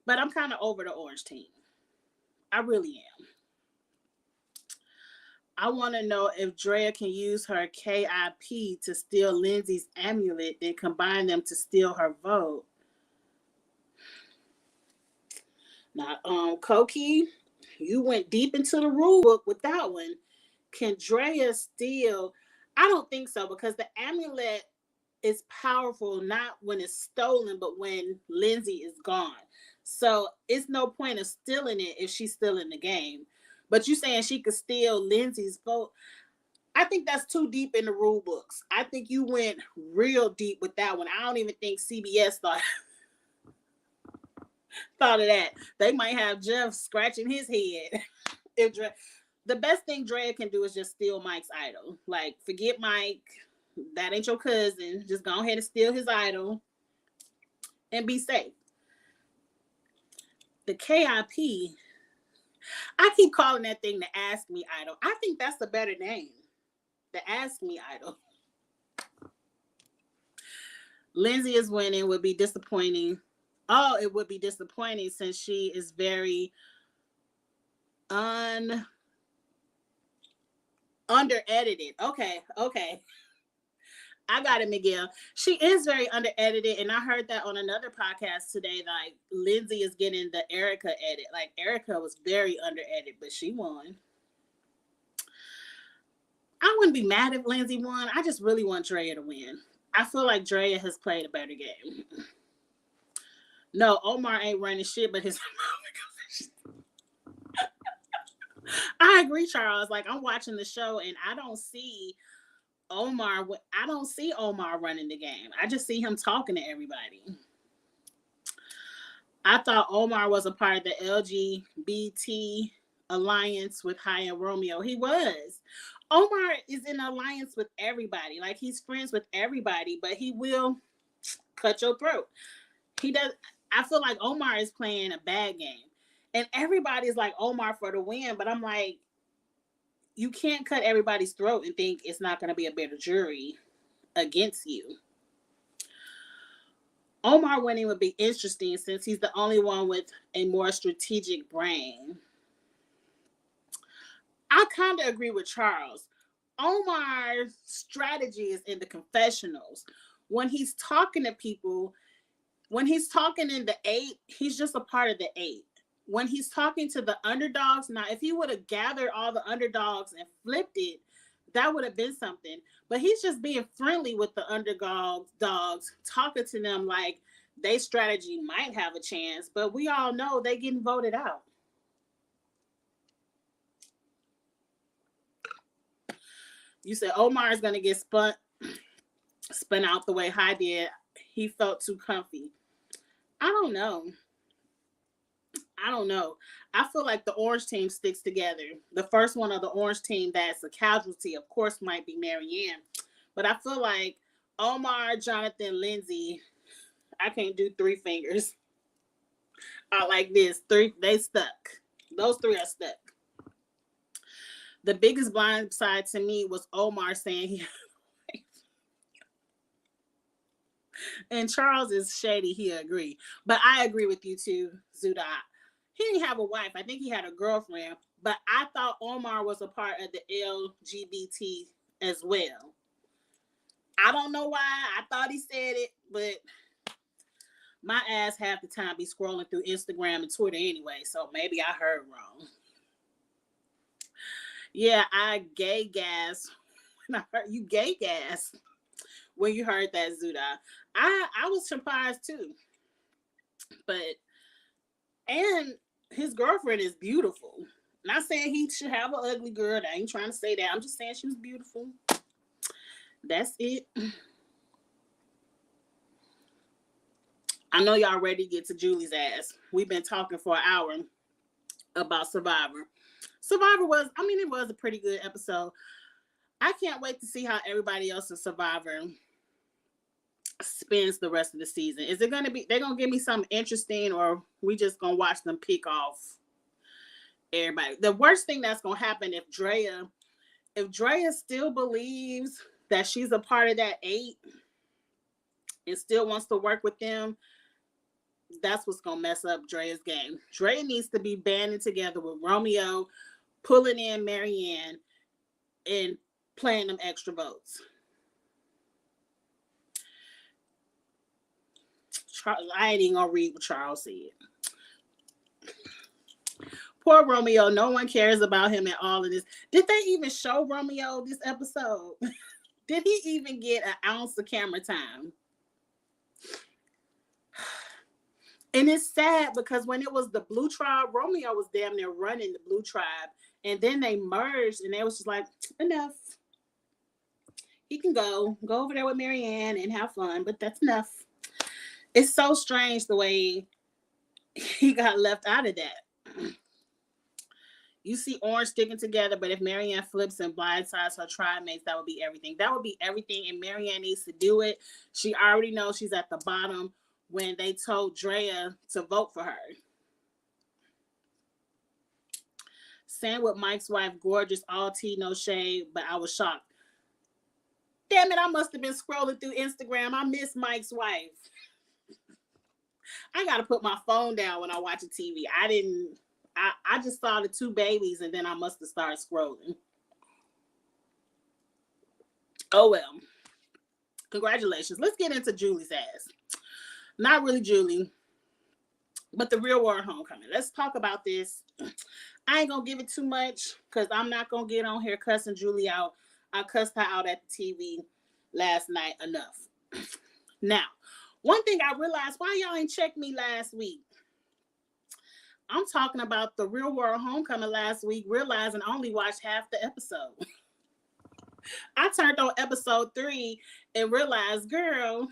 But I'm kind of over the orange team. I really am. I want to know if Drea can use her KIP to steal Lindsay's amulet, then combine them to steal her vote. Now, Koki, you went deep into the rule book with that one. Can Drea steal? I don't think so, because the amulet is powerful not when it's stolen, but when Lindsay is gone. So it's no point of stealing it if she's still in the game. But you saying she could steal Lindsay's vote? I think that's too deep in the rule books. I think you went real deep with that one. I don't even think CBS thought of that. They might have Jeff scratching his head. If the best thing Drea can do is just steal Mike's idol. Like, forget Mike. That ain't your cousin. Just go ahead and steal his idol and be safe. The KIP, I keep calling that thing the Ask Me Idol. I think that's a better name. The Ask Me Idol. Lindsay is winning, would be disappointing. Oh, it would be disappointing since she is very under edited. Okay. I got it, Miguel. She is very under edited, and I heard that on another podcast today. Like, Lindsay is getting the Erica edit. Like, Erica was very under edited, but she won. I wouldn't be mad if Lindsay won. I just really want Drea to win. I feel like Drea has played a better game. No, Omar ain't running shit, but his I agree, Charles. Like, I'm watching the show, and I don't see Omar running the game. I just see him talking to everybody. I thought Omar was a part of the LGBT alliance with Hyde and Romeo. He was. Omar is in alliance with everybody. Like, he's friends with everybody, but he will cut your throat. He does. I feel like Omar is playing a bad game. And everybody's like Omar for the win, but I'm like, you can't cut everybody's throat and think it's not going to be a better jury against you. Omar winning would be interesting since he's the only one with a more strategic brain. I kind of agree with Charles. Omar's strategy is in the confessionals. When he's talking to people, when he's talking in the 8, he's just a part of the 8. When he's talking to the underdogs, now if he would have gathered all the underdogs and flipped it, that would have been something. But he's just being friendly with the underdogs, talking to them like their strategy might have a chance, but we all know they getting voted out. You said Omar is going to get spun out the way Hyde did. He felt too comfy. I don't know. I feel like the orange team sticks together. The first one of the orange team that's a casualty, of course, might be Marianne. But I feel like Omar, Jonathan, Lindsay, I can't do three fingers. I like this. Three, they stuck. Those three are stuck. The biggest blind side to me was Omar saying he and Charles is shady, he agree. But I agree with you too, Zuda. He didn't have a wife. I think he had a girlfriend. But I thought Omar was a part of the LGBT as well. I don't know why. I thought he said it, but my ass half the time be scrolling through Instagram and Twitter anyway, so maybe I heard wrong. Yeah, I gay gas. When I heard you gay gas when you heard that, Zuda. I was surprised too. But and his girlfriend is beautiful. Not saying he should have an ugly girl. I ain't trying to say that. I'm just saying she was beautiful. That's it. I know y'all ready to get to Julie's ass. We've been talking for an hour about Survivor. Survivor was, it was a pretty good episode. I can't wait to see how everybody else in Survivor spends the rest of the season. Is it going to be, they're going to give me something interesting, or we just going to watch them pick off everybody? The worst thing that's going to happen if Drea still believes that she's a part of that 8 and still wants to work with them, that's what's going to mess up Drea's game. Drea needs to be banding together with Romeo, pulling in Marianne, and playing them extra votes. I ain't even going to read what Charles said. Poor Romeo. No one cares about him at all in this. Did they even show Romeo this episode? Did he even get an ounce of camera time? And it's sad because when it was the Blue Tribe, Romeo was damn near running the Blue Tribe. And then they merged and they was just like, enough. He can go over there with Marianne and have fun, but that's enough. It's so strange the way he got left out of that. You see Orange sticking together, but if Marianne flips and blindsides her tribe mates, that would be everything. That would be everything, and Marianne needs to do it. She already knows she's at the bottom when they told Drea to vote for her. Same with Mike's wife, gorgeous, all tea, no shade, but I was shocked. Damn it, I must have been scrolling through Instagram. I miss Mike's wife. I got to put my phone down when I watch a TV. I just saw the 2 babies and then I must have started scrolling. Oh, well. Congratulations. Let's get into Julie's ass. Not really Julie, but the Real World Homecoming. Let's talk about this. I ain't going to give it too much because I'm not going to get on here cussing Julie out. I cussed her out at the TV last night enough. Now, one thing I realized, why y'all ain't checked me last week? I'm talking about the Real World Homecoming last week, realizing I only watched half the episode. I turned on episode 3 and realized, girl,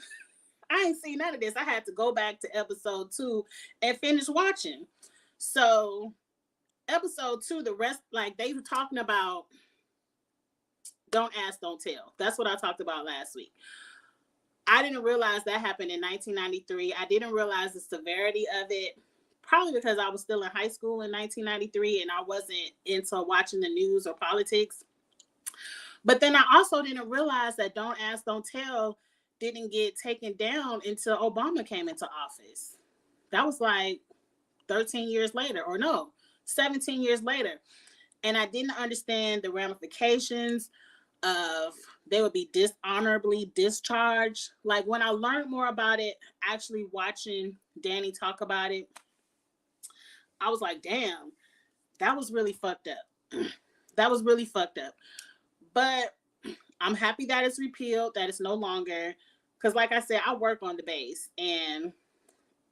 I ain't seen none of this. I had to go back to episode 2 and finish watching. So episode 2, the rest, like they were talking about Don't Ask, Don't Tell. That's what I talked about last week. I didn't realize that happened in 1993. I didn't realize the severity of it, probably because I was still in high school in 1993 and I wasn't into watching the news or politics. But then I also didn't realize that Don't Ask, Don't Tell didn't get taken down until Obama came into office. That was like 13 years later, or no, 17 years later. And I didn't understand the ramifications of they would be dishonorably discharged. Like when I learned more about it, actually watching Danny talk about it, I was like, damn, that was really fucked up. That was really fucked up. But I'm happy that it's repealed, that it's no longer, because like I said, I work on the base and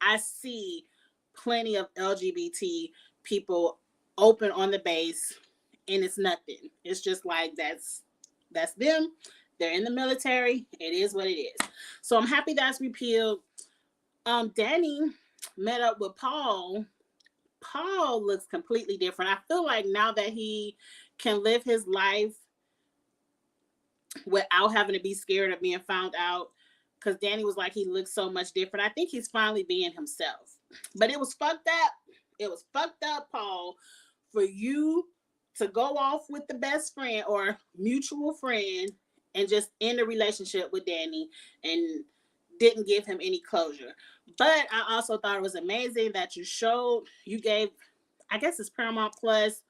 I see plenty of LGBT people open on the base and it's nothing. It's just like, that's them. They're in the military. It is what it is. So I'm happy that's repealed. Danny met up with Paul. Paul looks completely different. I feel like now that he can live his life without having to be scared of being found out, because Danny was like, he looks so much different. I think he's finally being himself. But it was fucked up. It was fucked up, Paul, for you to go off with the best friend or mutual friend and just end a relationship with Danny and didn't give him any closure. But I also thought it was amazing that you gave, I guess it's Paramount Plus,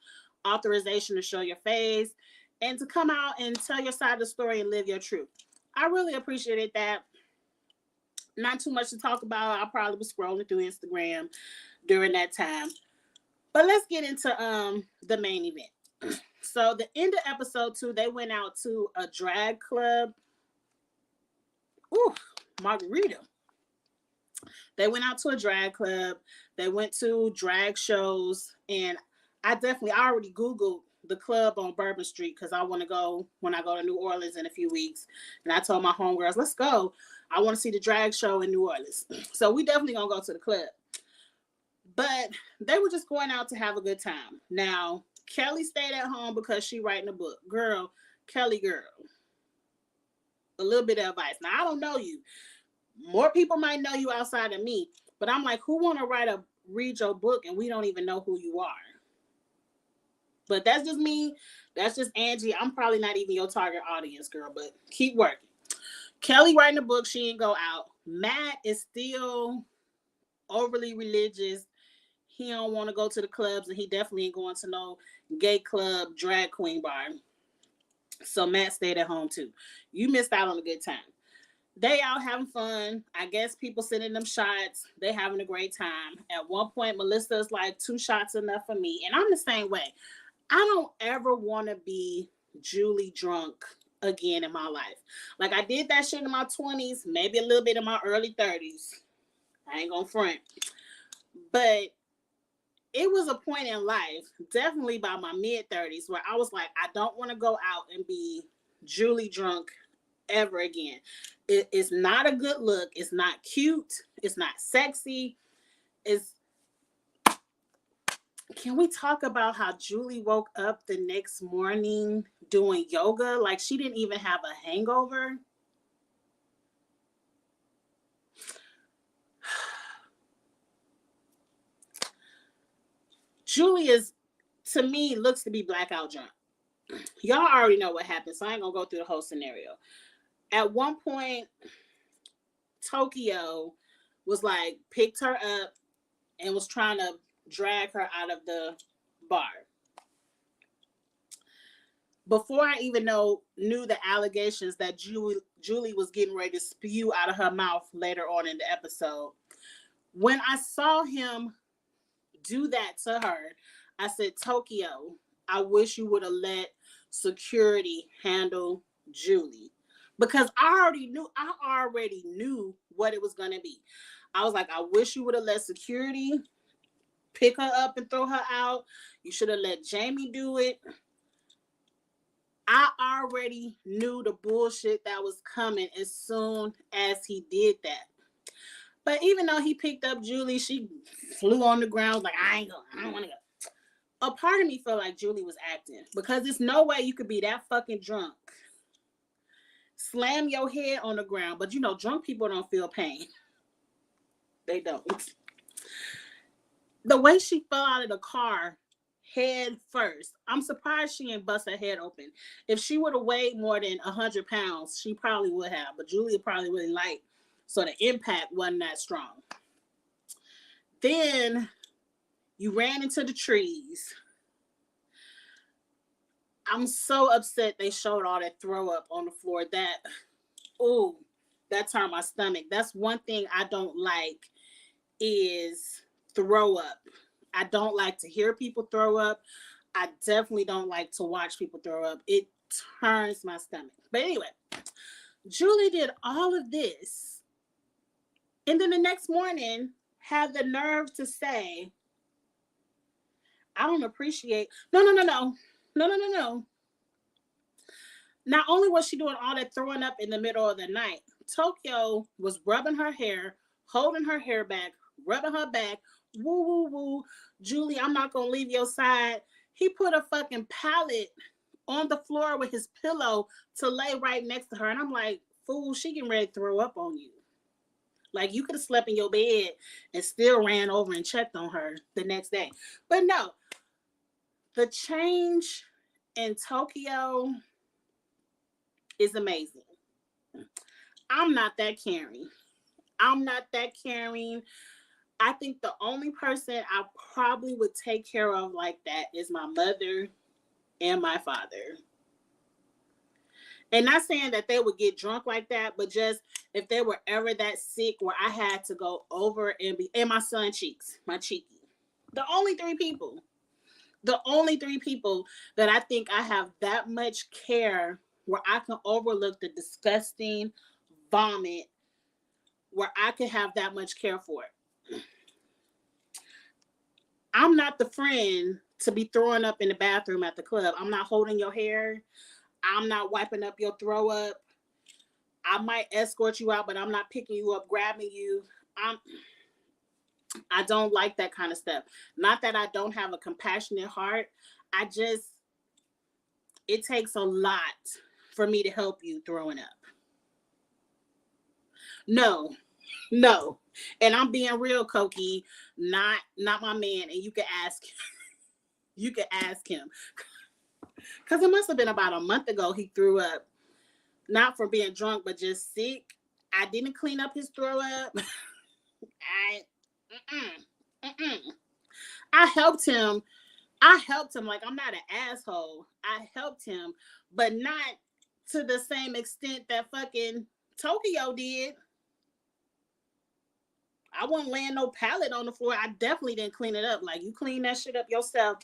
authorization to show your face and to come out and tell your side of the story and live your truth. I really appreciated that. Not too much to talk about. I probably was scrolling through Instagram during that time. But let's get into the main event. So the end of episode 2, they went out to a drag club. Ooh, margarita. They went out to a drag club. They went to drag shows. And I already Googled the club on Bourbon Street because I want to go when I go to New Orleans in a few weeks. And I told my homegirls, let's go. I want to see the drag show in New Orleans. So we definitely going to go to the club. But they were just going out to have a good time. Now, Kelly stayed at home because she writing a book. Girl, Kelly girl. A little bit of advice. Now, I don't know you. More people might know you outside of me. But I'm like, who want to read your book and we don't even know who you are? But that's just me. That's just Angie. I'm probably not even your target audience, girl. But keep working. Kelly writing a book. She ain't go out. Matt is still overly religious. He don't want to go to the clubs, and he definitely ain't going to no gay club, drag queen bar. So Matt stayed at home too. You missed out on a good time. They out having fun. I guess people sending them shots. They having a great time. At one point, Melissa's like, 2 shots enough for me. And I'm the same way. I don't ever want to be Julie drunk again in my life. Like, I did that shit in my 20s, maybe a little bit in my early 30s. I ain't gonna front. But it was a point in life, definitely by my mid-30s, where I was like, I don't want to go out and be Julie drunk ever again. It's not a good look. It's not cute. It's not sexy. Can we talk about how Julie woke up the next morning doing yoga? Like she didn't even have a hangover. Julie is, to me, looks to be blackout drunk. Y'all already know what happened, so I ain't gonna go through the whole scenario. At one point, Tokyo was like, picked her up and was trying to drag her out of the bar. Before I even knew the allegations that Julie was getting ready to spew out of her mouth later on in the episode, when I saw him do that to her, I said, Tokyo, I wish you would have let security handle Julie. Because I already knew what it was going to be. I was like, I wish you would have let security pick her up and throw her out. You should have let Jamie do it. I already knew the bullshit that was coming as soon as he did that. But even though he picked up Julie, she flew on the ground like, I don't want to go. A part of me felt like Julie was acting because there's no way you could be that fucking drunk. Slam your head on the ground, but drunk people don't feel pain. They don't. The way she fell out of the car head first, I'm surprised she didn't bust her head open. If she would have weighed more than 100 pounds, she probably would have, but Julia probably really light, so the impact wasn't that strong. Then you ran into the trees. I'm so upset they showed all that throw up on the floor. That turned my stomach. That's one thing I don't like is throw up. I don't like to hear people throw up. I definitely don't like to watch people throw up. It turns my stomach. But anyway, Julie did all of this. And then the next morning had the nerve to say, I don't appreciate. No. Not only was she doing all that throwing up in the middle of the night, Tokyo was rubbing her hair, holding her hair back, rubbing her back. Woo, woo, woo. Julie, I'm not going to leave your side. He put a fucking pallet on the floor with his pillow to lay right next to her. And I'm like, fool, she getting ready to throw up on you. Like, you could have slept in your bed and still ran over and checked on her the next day. But no, the change in Tokyo is amazing. I'm not that caring. I think the only person I probably would take care of like that is my mother and my father. And not saying that they would get drunk like that, but just if they were ever that sick where I had to go over and my son Cheeks, my Cheeky. The only three people. The only three people that I think I have that much care where I can overlook the disgusting vomit, where I could have that much care for it. I'm not the friend to be throwing up in the bathroom at the club. I'm not holding your hair. I'm not wiping up your throw up. I might escort you out, but I'm not picking you up, grabbing you. I don't like that kind of stuff. Not that I don't have a compassionate heart. It takes a lot for me to help you throwing up. No. And I'm being real, Cokie, not my man. And you can ask him. Because it must have been about a month ago he threw up. Not from being drunk, but just sick. I didn't clean up his throw up. I helped him. Like, I'm not an asshole. I helped him, but not to the same extent that fucking Tokyo did. I wasn't laying no pallet on the floor. I definitely didn't clean it up. Like, you clean that shit up yourself.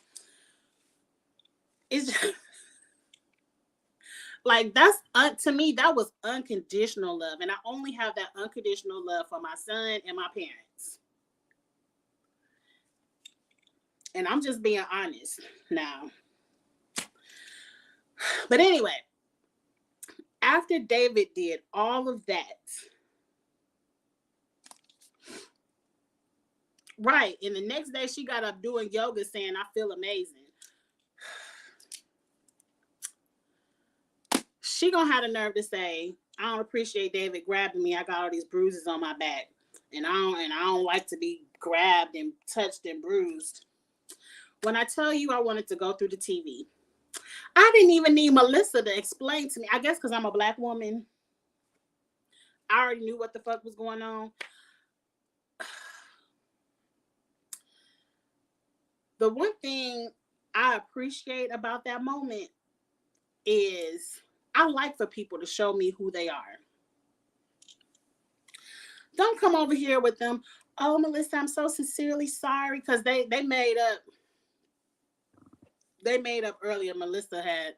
It's just, like, that's to me, that was unconditional love. And I only have that unconditional love for my son and my parents. And I'm just being honest now. But anyway, after David did all of that, right, and the next day she got up doing yoga saying, I feel amazing. She gonna have the nerve to say, I don't appreciate David grabbing me. I got all these bruises on my back. And I don't like to be grabbed and touched and bruised. When I tell you I wanted to go through the TV, I didn't even need Melissa to explain to me. I guess because I'm a Black woman, I already knew what the fuck was going on. The one thing I appreciate about that moment is I like for people to show me who they are. Don't come over here with them, oh, Melissa, I'm so sincerely sorry, because they made up earlier. Melissa had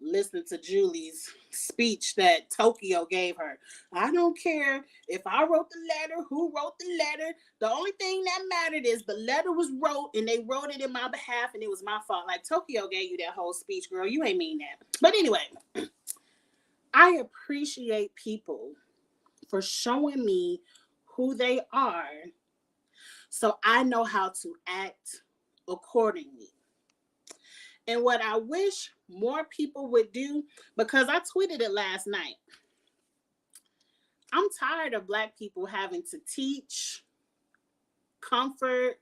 listened to Julie's speech that Tokyo gave her. I don't care if I wrote the letter, who wrote the letter. The only thing that mattered is the letter was wrote and they wrote it in my behalf and it was my fault. Like, Tokyo gave you that whole speech, girl. You ain't mean that. But anyway, I appreciate people for showing me who they are so I know how to act accordingly. And what I wish more people would do, because I tweeted it last night, I'm tired of Black people having to teach, comfort,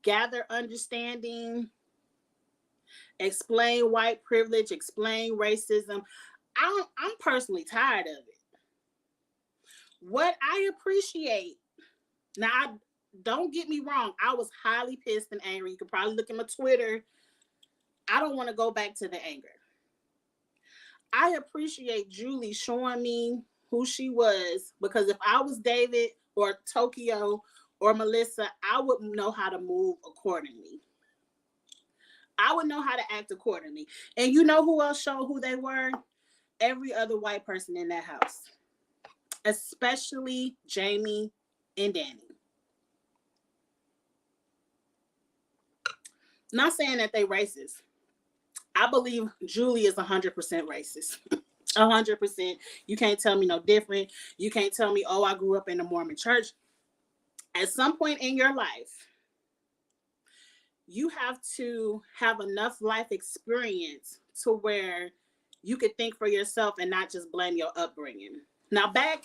gather understanding, explain white privilege, explain racism. I'm personally tired of it. What I appreciate, now, don't get me wrong, I was highly pissed and angry. You can probably look at my Twitter. I don't want to go back to the anger. I appreciate Julie showing me who she was, because if I was David or Tokyo or Melissa, I wouldn't know how to move accordingly. I would know how to act accordingly. And you know who else showed who they were? Every other white person in that house, especially Jamie and Danny. Not saying that they racist. I believe Julie is 100% racist. 100%. You can't tell me no different. You can't tell me, oh, I grew up in a Mormon church. At some point in your life, you have to have enough life experience to where you could think for yourself and not just blame your upbringing. Now, back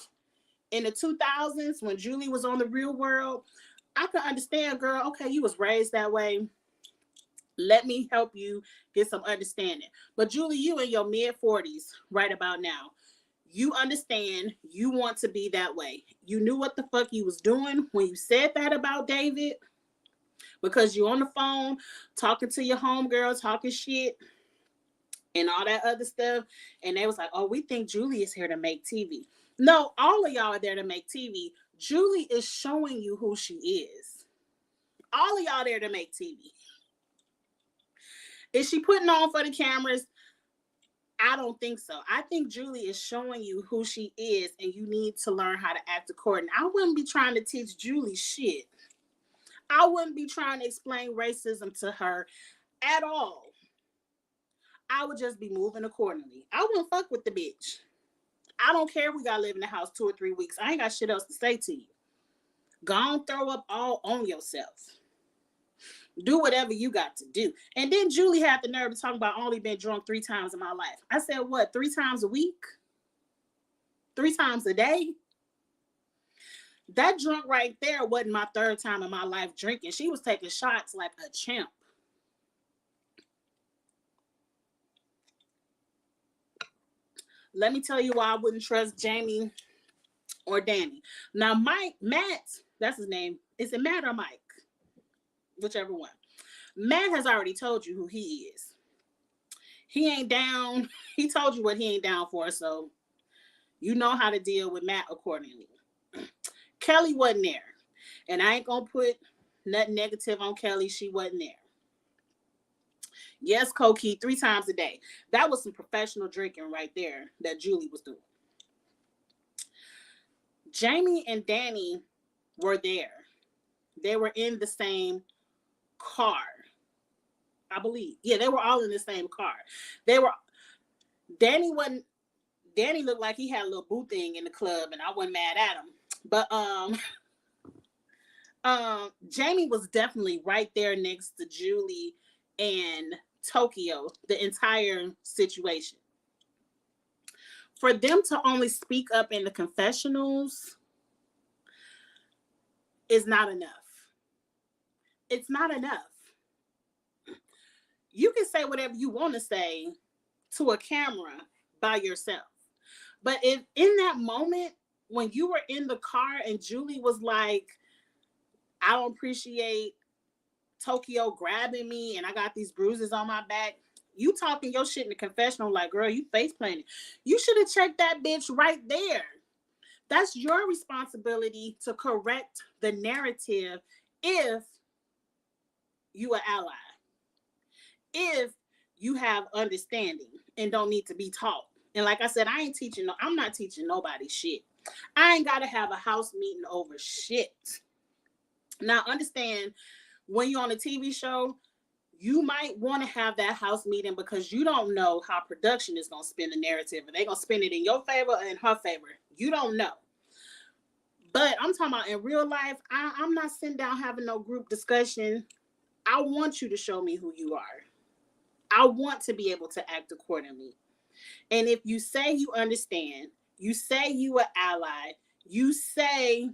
in the 2000s, when Julie was on The Real World, I could understand, girl, okay, you was raised that way. Let me help you get some understanding. But Julie, you in your mid-40s right about now. You understand you want to be that way. You knew what the fuck you was doing when you said that about David, because you on the phone talking to your homegirl, talking shit and all that other stuff. And they was like, oh, we think Julie is here to make TV. No, all of y'all are there to make TV. Julie is showing you who she is. All of y'all there to make TV. Is she putting on for the cameras? I don't think so. I think Julie is showing you who she is, and you need to learn how to act according. I wouldn't be trying to teach Julie shit. I wouldn't be trying to explain racism to her at all. I would just be moving accordingly. I wouldn't fuck with the bitch. I don't care if we gotta live in the house 2 or 3 weeks. I ain't got shit else to say to you. Go on, throw up all on yourself. Do whatever you got to do. And then Julie had the nerve to talk about only been drunk 3 times in my life. I said, what, 3 times a week? 3 times a day? That drunk right there wasn't my 3rd time in my life drinking. She was taking shots like a champ. Let me tell you why I wouldn't trust Jamie or Danny. Now, Matt, that's his name. Is it Matt or Mike? Whichever one. Matt has already told you who he is. He ain't down. He told you what he ain't down for, so you know how to deal with Matt accordingly. Kelly wasn't there. And I ain't going to put nothing negative on Kelly. She wasn't there. Yes, Cokie, 3 times a day. That was some professional drinking right there that Julie was doing. Jamie and Danny were there. They were in the same car, I believe. Yeah, they were all in the same car. Danny looked like he had a little boo thing in the club, and I wasn't mad at him. But Jamie was definitely right there next to Julie and Tokyo, the entire situation. For them to only speak up in the confessionals is not enough. It's not enough. You can say whatever you want to say to a camera by yourself. But if in that moment, when you were in the car and Julie was like, I don't appreciate Tokyo grabbing me and I got these bruises on my back, you talking your shit in the confessional like, girl, you face planted. You should have checked that bitch right there. That's your responsibility to correct the narrative if you an ally. If you have understanding and don't need to be taught. And like I said, I'm not teaching nobody shit. I ain't got to have a house meeting over shit. Now, understand, when you're on a TV show, you might want to have that house meeting because you don't know how production is going to spin the narrative. Are they going to spin it in your favor or in her favor? You don't know. But I'm talking about in real life, I'm not sitting down having no group discussion. I want you to show me who you are. I want to be able to act accordingly. And if you say you understand, you say you an ally, you say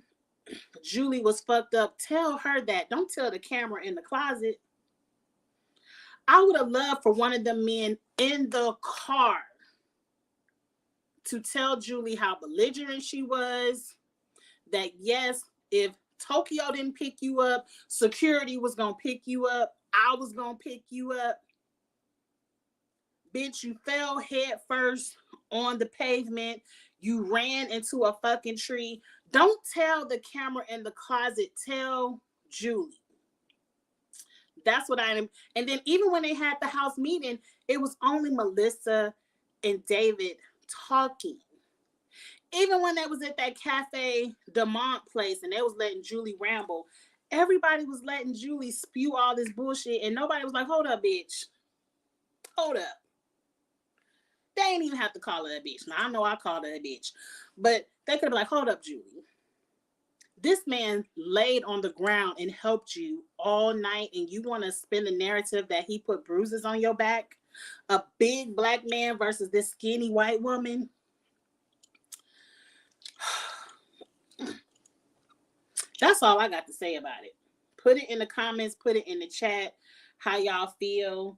Julie was fucked up, tell her that. Don't tell the camera in the closet. I would have loved for one of the men in the car to tell Julie how belligerent she was, that yes, if Tokyo didn't pick you up, security was going to pick you up, I was going to pick you up. Bitch, you fell head first on the pavement. You ran into a fucking tree. Don't tell the camera in the closet. Tell Julie. That's what I am. And then even when they had the house meeting, it was only Melissa and David talking. Even when they was at that Cafe Demont place and they was letting Julie ramble, everybody was letting Julie spew all this bullshit and nobody was like, hold up, bitch. Hold up. They ain't even have to call her a bitch. Now, I know I called her a bitch. But they could have been like, hold up, Julie. This man laid on the ground and helped you all night, and you want to spin the narrative that he put bruises on your back? A big black man versus this skinny white woman? That's all I got to say about it. Put it in the comments, put it in the chat, how y'all feel.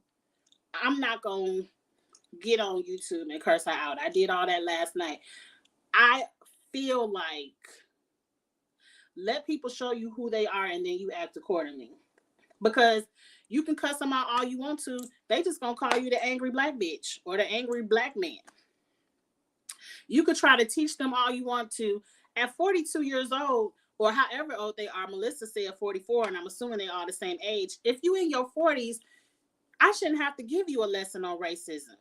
I'm not going to get on YouTube and curse her out. I did all that last night. I feel like let people show you who they are and then you act accordingly. Because you can cuss them out all you want to. They just going to call you the angry black bitch or the angry black man. You could try to teach them all you want to. At 42 years old, or however old they are, Melissa said 44, and I'm assuming they're all the same age. If you in your 40s, I shouldn't have to give you a lesson on racism.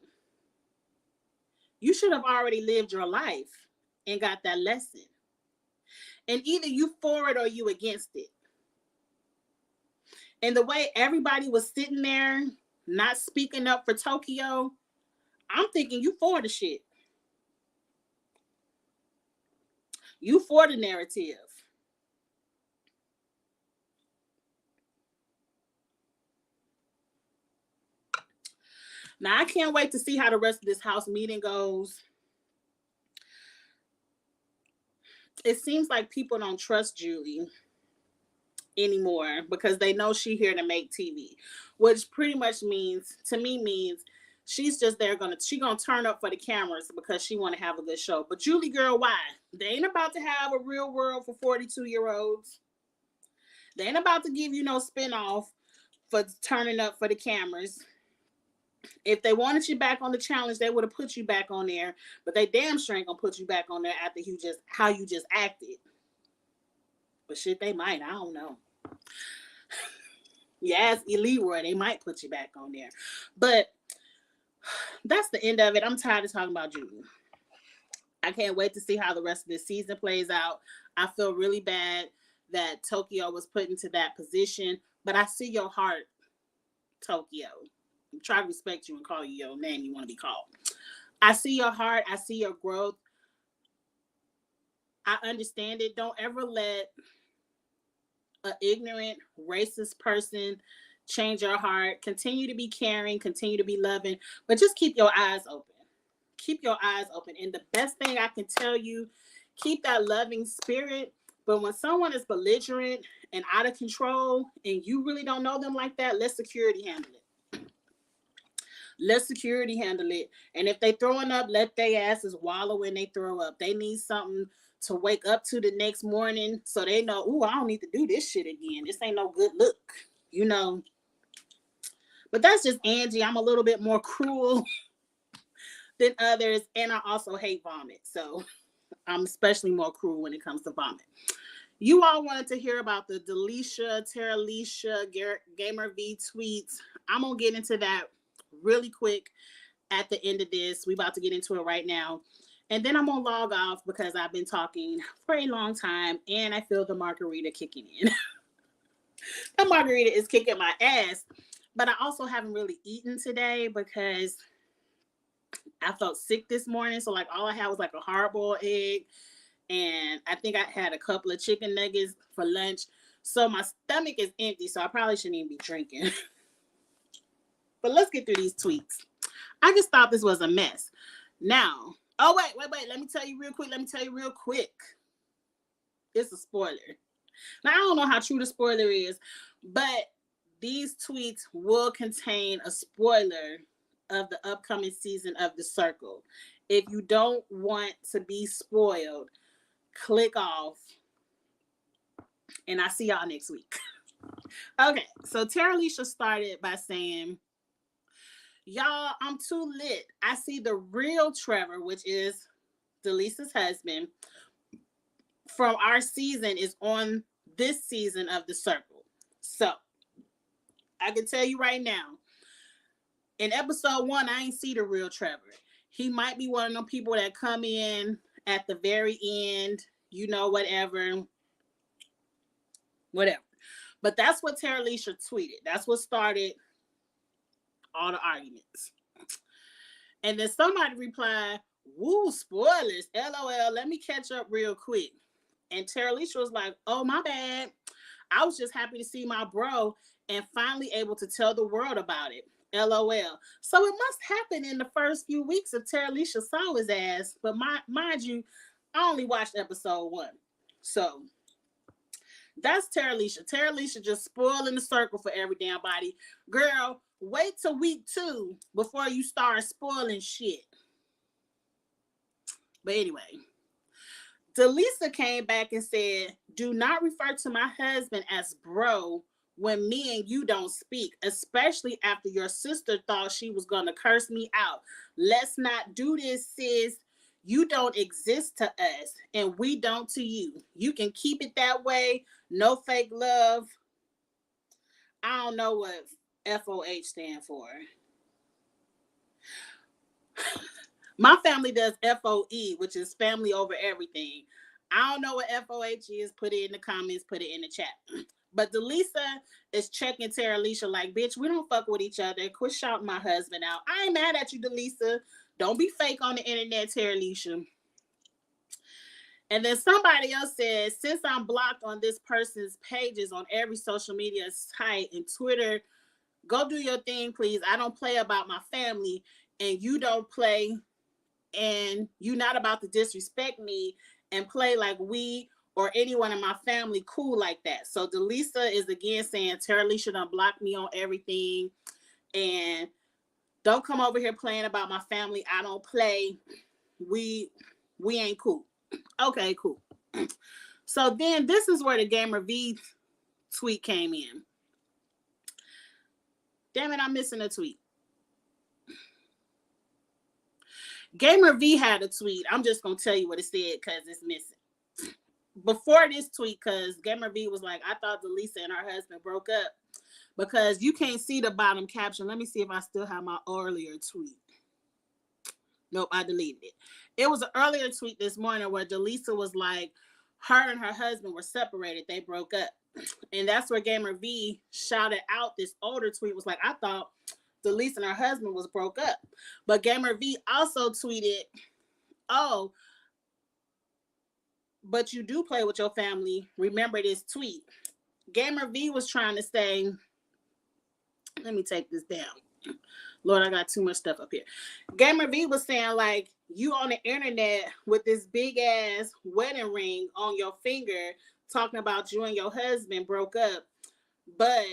You should have already lived your life and got that lesson. And either you for it or you against it. And the way everybody was sitting there, not speaking up for Tokyo, I'm thinking you for the shit. You for the narrative. Now, I can't wait to see how the rest of this house meeting goes. It seems like people don't trust Julie anymore because they know she's here to make TV, which pretty much means, to me, means she's just there she gonna turn up for the cameras because she want to have a good show. But Julie girl, why? They ain't about to have a real world for 42-year-olds. They ain't about to give you no spinoff for turning up for the cameras. If they wanted you back on the challenge, they would have put you back on there. But they damn sure ain't gonna put you back on there after how you just acted. But shit, they might. I don't know. Yes, Leroy, they might put you back on there. But that's the end of it. I'm tired of talking about Julie. I can't wait to see how the rest of this season plays out. I feel really bad that Tokyo was put into that position. But I see your heart, Tokyo. I'm trying to respect you and call you your name you want to be called. I see your heart. I see your growth. I understand it. Don't ever let an ignorant, racist person change your heart. Continue to be caring. Continue to be loving. But just keep your eyes open. Keep your eyes open. And the best thing I can tell you, keep that loving spirit. But when someone is belligerent and out of control and you really don't know them like that, let security handle it. Let security handle it. And if they throwing up, let their asses wallow when they throw up. They need something to wake up to the next morning so they know, ooh, I don't need to do this shit again. This ain't no good look, you know. But that's just Angie. I'm a little bit more cruel than others. And I also hate vomit. So I'm especially more cruel when it comes to vomit. You all wanted to hear about the Terralisha Gamer V tweets. I'm going to get into that really quick at the end of this. We about to get into it right now. And then I'm going to log off because I've been talking for a long time and I feel the margarita kicking in. The margarita is kicking my ass. But I also haven't really eaten today because I felt sick this morning. So like all I had was like a hard-boiled egg. And I think I had a couple of chicken nuggets for lunch. So my stomach is empty. So I probably shouldn't even be drinking. But let's get through these tweets. I just thought this was a mess. Now, wait. Let me tell you real quick. It's a spoiler. Now, I don't know how true the spoiler is, but these tweets will contain a spoiler of the upcoming season of The Circle. If you don't want to be spoiled, click off. And I'll see y'all next week. Okay, so Terralisha started by saying, y'all, I'm too lit. I see the real Trevor, which is Delisa's husband, from our season is on this season of The Circle. So, I can tell you right now, in episode 1, I ain't see the real Trevor. He might be one of them people that come in at the very end, you know, whatever. But that's what Terralisha tweeted. That's what started all the arguments. And then somebody replied, woo, spoilers, LOL, let me catch up real quick. And Tara Alicia was like, oh, my bad. I was just happy to see my bro and finally able to tell the world about it. LOL. So it must happen in the first few weeks of Tara Alicia saw his ass. But mind you, I only watched episode 1. So that's Tara Alicia. Tara Alicia just spoiling the circle for every damn body. Girl, wait till week 2 before you start spoiling shit. But anyway, Delisa came back and said, do not refer to my husband as bro when me and you don't speak, especially after your sister thought she was going to curse me out. Let's not do this, sis. You don't exist to us, and we don't to you. You can keep it that way. No fake love. I don't know what FOH stand for. My family does FOE, which is family over everything. I don't know what FOH is. Put it in the comments. Put it in the chat. But Delisa is checking Tara Alicia like, bitch, we don't fuck with each other. Quit shouting my husband out. I ain't mad at you, Delisa. Don't be fake on the internet, Tara Alicia. And then somebody else said, since I'm blocked on this person's pages on every social media site and Twitter, go do your thing, please. I don't play about my family, and you don't play, and you not about to disrespect me and play like we or anyone in my family cool like that. So Delisa is again saying Tara Alicia done blocked me on everything, and don't come over here playing about my family. I don't play. We ain't cool. Okay, cool. So then this is where the Gamer V tweet came in. Damn it, I'm missing a tweet. Gamer V had a tweet. I'm just going to tell you what it said because it's missing. Before this tweet, because Gamer V was like, I thought Delisa and her husband broke up, because you can't see the bottom caption. Let me see if I still have my earlier tweet. Nope, I deleted it. It was an earlier tweet this morning where Delisa was like, her and her husband were separated. They broke up. And that's where Gamer V shouted out this older tweet, was like, I thought Delisa and her husband was broke up. But Gamer V also tweeted, oh, but you do play with your family. Remember this tweet. Gamer V was trying to say, let me take this down. Lord, I got too much stuff up here. Gamer V was saying, like, you on the internet with this big ass wedding ring on your finger talking about you and your husband broke up, but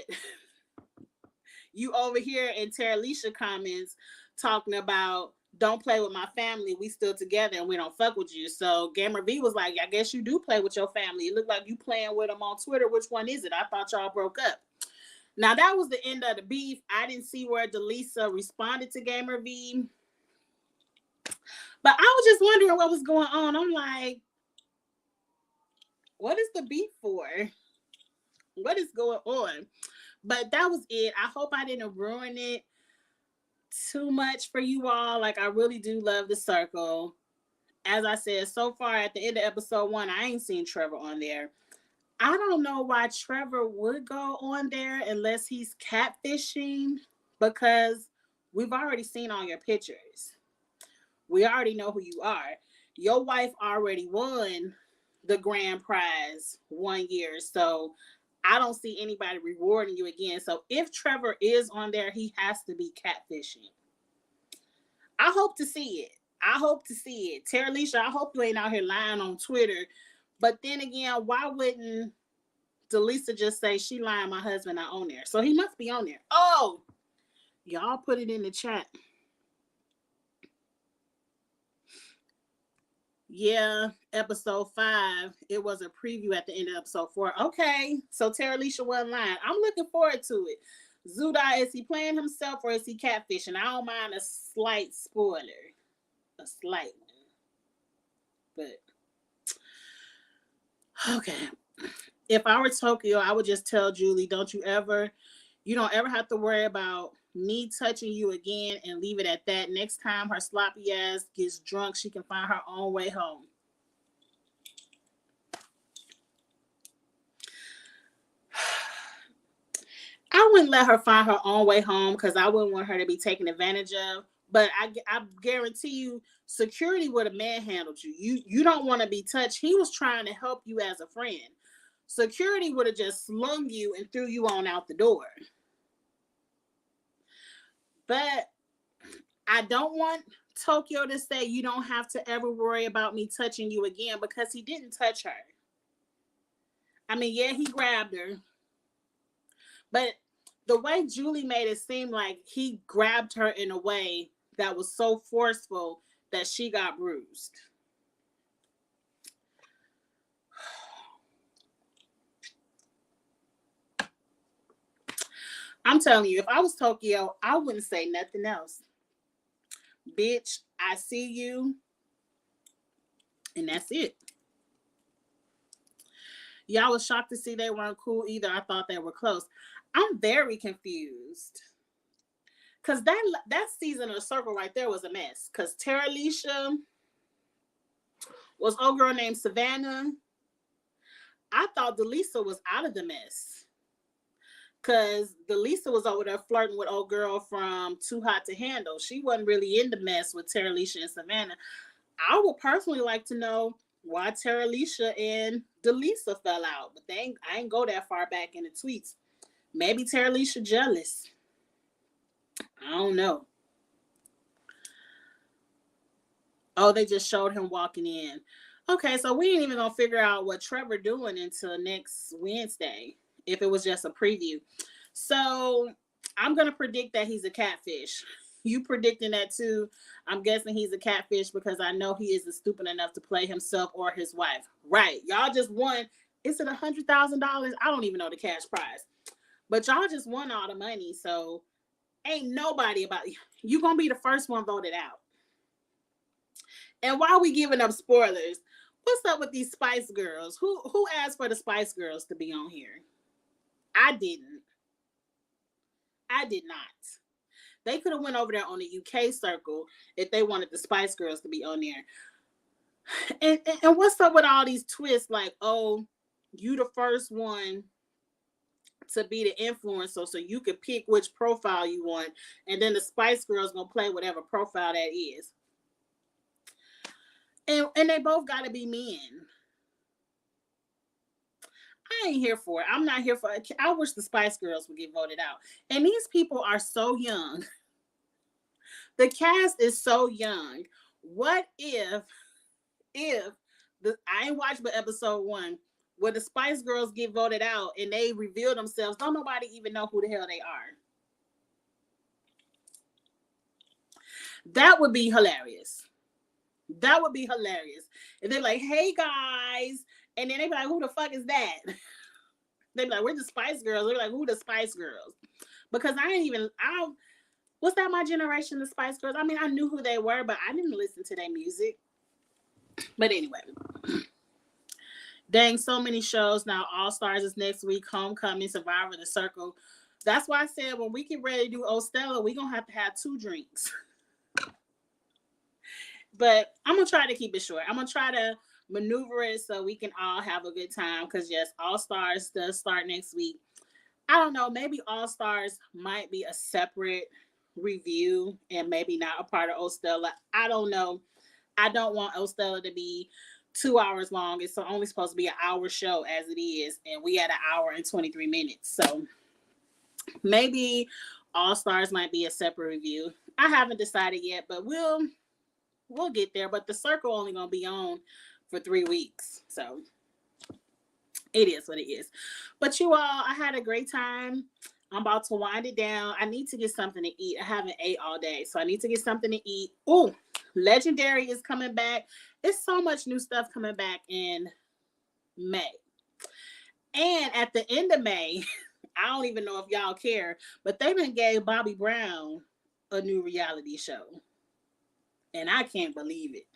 you over here in Tara Alicia comments talking about don't play with my family, we still together and we don't fuck with you. So Gamer V was like, I guess you do play with your family. It looked like you playing with them on Twitter. Which one is it? I thought y'all broke up. Now, that was the end of the beef. I didn't see where Delisa responded to Gamer V. But I was just wondering what was going on. I'm like, what is the beef for? What is going on? But that was it. I hope I didn't ruin it too much for you all. Like, I really do love the circle. As I said, so far at the end of episode 1, I ain't seen Trevor on there. I don't know why Trevor would go on there unless he's catfishing, because we've already seen all your pictures. We already know who you are. Your wife already won the grand prize 1 year, so I don't see anybody rewarding you again. So if Trevor is on there, he has to be catfishing. I hope to see it. I hope to see it. Tara Alicia, I hope you ain't out here lying on Twitter. But then again, why wouldn't Delisa just say she lying, my husband not on there? So he must be on there. Oh, y'all put it in the chat. Yeah, episode 5. It was a preview at the end of episode 4. Okay, so Tara Alicia wasn't lying. I'm looking forward to it. Zuda, is he playing himself or is he catfishing? I don't mind a slight spoiler. A slight one. But, okay. If I were Tokyo, I would just tell Julie, you don't ever have to worry about me touching you again, and leave it at that. Next time her sloppy ass gets drunk, she can find her own way home. I wouldn't let her find her own way home because I wouldn't want her to be taken advantage of. But I guarantee you, security would have manhandled you. You don't want to be touched. He was trying to help you as a friend. Security would have just slung you and threw you on out the door. But I don't want Tokyo to say you don't have to ever worry about me touching you again, because he didn't touch her. I mean, yeah, he grabbed her. But the way Julie made it seem like he grabbed her in a way that was so forceful that she got bruised. I'm telling you, if I was Tokyo, I wouldn't say nothing else. Bitch, I see you. And that's it. Y'all was shocked to see they weren't cool either. I thought they were close. I'm very confused. Because that season of the Circle right there was a mess. Because Tara Alicia was old girl named Savannah. I thought Delisa was out of the mess. Because Delisa was over there flirting with old girl from Too Hot to Handle. She wasn't really in the mess with Tara Alicia and Savannah. I would personally like to know why Tara Alicia and Delisa fell out. But I ain't go that far back in the tweets. Maybe Tara Alicia jealous. I don't know. Oh, they just showed him walking in. Okay, so we ain't even gonna figure out what Trevor doing until next Wednesday, if it was just a preview. So I'm gonna predict that he's a catfish. You predicting that too? I'm guessing he's a catfish because I know he isn't stupid enough to play himself or his wife. Right? Y'all just won. Is it $100,000? I don't even know the cash prize, but y'all just won all the money. So ain't nobody about you gonna be the first one voted out. And while we giving up spoilers, what's up with these Spice Girls? Who asked for the Spice Girls to be on here? I didn't. I did not. They could have went over there on the UK circle if they wanted the Spice Girls to be on there. And what's up with all these twists? Like, oh, you the first one to be the influencer, so you could pick which profile you want, and then the Spice Girls gonna play whatever profile that is. And they both gotta be men. I ain't here for it. I'm not here for it. I wish the Spice Girls would get voted out. And these people are so young. The cast is so young. What if I ain't watched but episode 1, where the Spice Girls get voted out and they reveal themselves, don't nobody even know who the hell they are. That would be hilarious. That would be hilarious. And they're like, hey guys. And then they be like, who the fuck is that? They be like, we're the Spice Girls. They're like, who the Spice Girls? Because was that my generation, the Spice Girls? I mean, I knew who they were, but I didn't listen to their music. But anyway. Dang, so many shows now. All Stars is next week. Homecoming, Survivor, The Circle. That's why I said when we get ready to do Old Stella, we're going to have 2 drinks. But I'm going to try to keep it short. I'm going to try to maneuver it so we can all have a good time. Because, yes, All Stars does start next week. I don't know. Maybe All Stars might be a separate review and maybe not a part of Old Stella. I don't know. I don't want Old Stella to be 2 hours long. It's only supposed to be an hour show as it is. And we had an hour and 23 minutes. So maybe All Stars might be a separate review. I haven't decided yet, but we'll get there. But The Circle only going to be on for 3 weeks. So it is what it is. But you all, I had a great time. I'm about to wind it down. I need to get something to eat. I haven't ate all day, so I need to get something to eat. Oh, Legendary is coming back. There's so much new stuff coming back in May. And at the end of May, I don't even know if y'all care, but they even gave Bobby Brown a new reality show. And I can't believe it.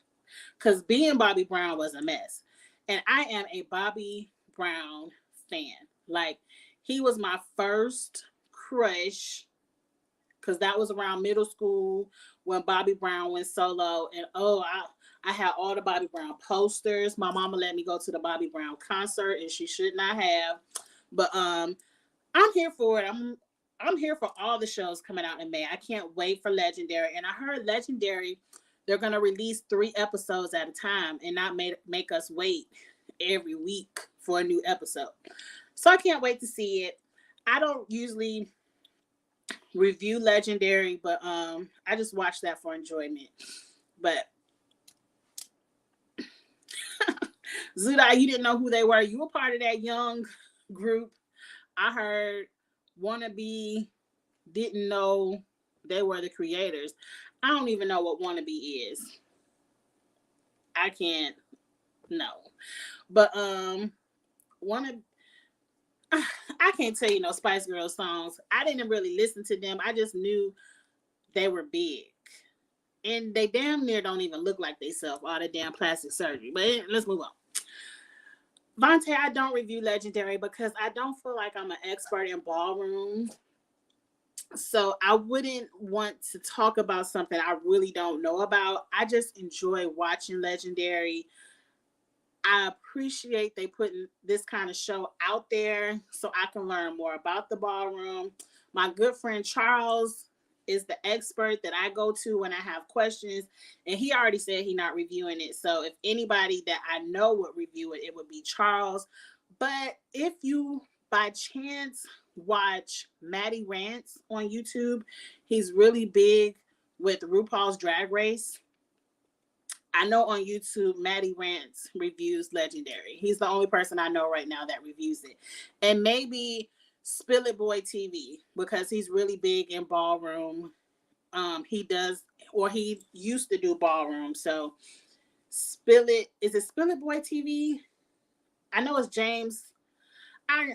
Because being Bobby Brown was a mess. And I am a Bobby Brown fan. Like, he was my first crush, because that was around middle school when Bobby Brown went solo. And I had all the Bobby Brown posters. My mama let me go to the Bobby Brown concert, and she should not have. But I'm here for it. I'm here for all the shows coming out in May. I can't wait for Legendary. And I heard Legendary, they're going to release 3 episodes at a time and not make us wait every week for a new episode. So I can't wait to see it. I don't usually review Legendary, but I just watch that for enjoyment. But Zuda, you didn't know who they were. You were part of that young group. I heard Wannabe didn't know they were the creators. I don't even know what Wannabe is. I can't know. But Wannabe, I can't tell you no Spice Girls songs. I didn't really listen to them. I just knew they were big. And they damn near don't even look like they self all the damn plastic surgery. But let's move on. Vontae, I don't review Legendary because I don't feel like I'm an expert in ballroom. So I wouldn't want to talk about something I really don't know about. I just enjoy watching Legendary. I appreciate they putting this kind of show out there so I can learn more about the ballroom. My good friend Charles is the expert that I go to when I have questions, and he already said he's not reviewing it. So if anybody that I know would review it, it would be Charles. But if you by chance watch Maddie Rants on YouTube, he's really big with RuPaul's Drag Race. I know on YouTube, Maddie Rants reviews Legendary. He's the only person I know right now that reviews it. And maybe Spill It Boy TV, because he's really big in ballroom. He does, or he used to do ballroom. So is it Spill It Boy TV? I know it's James. I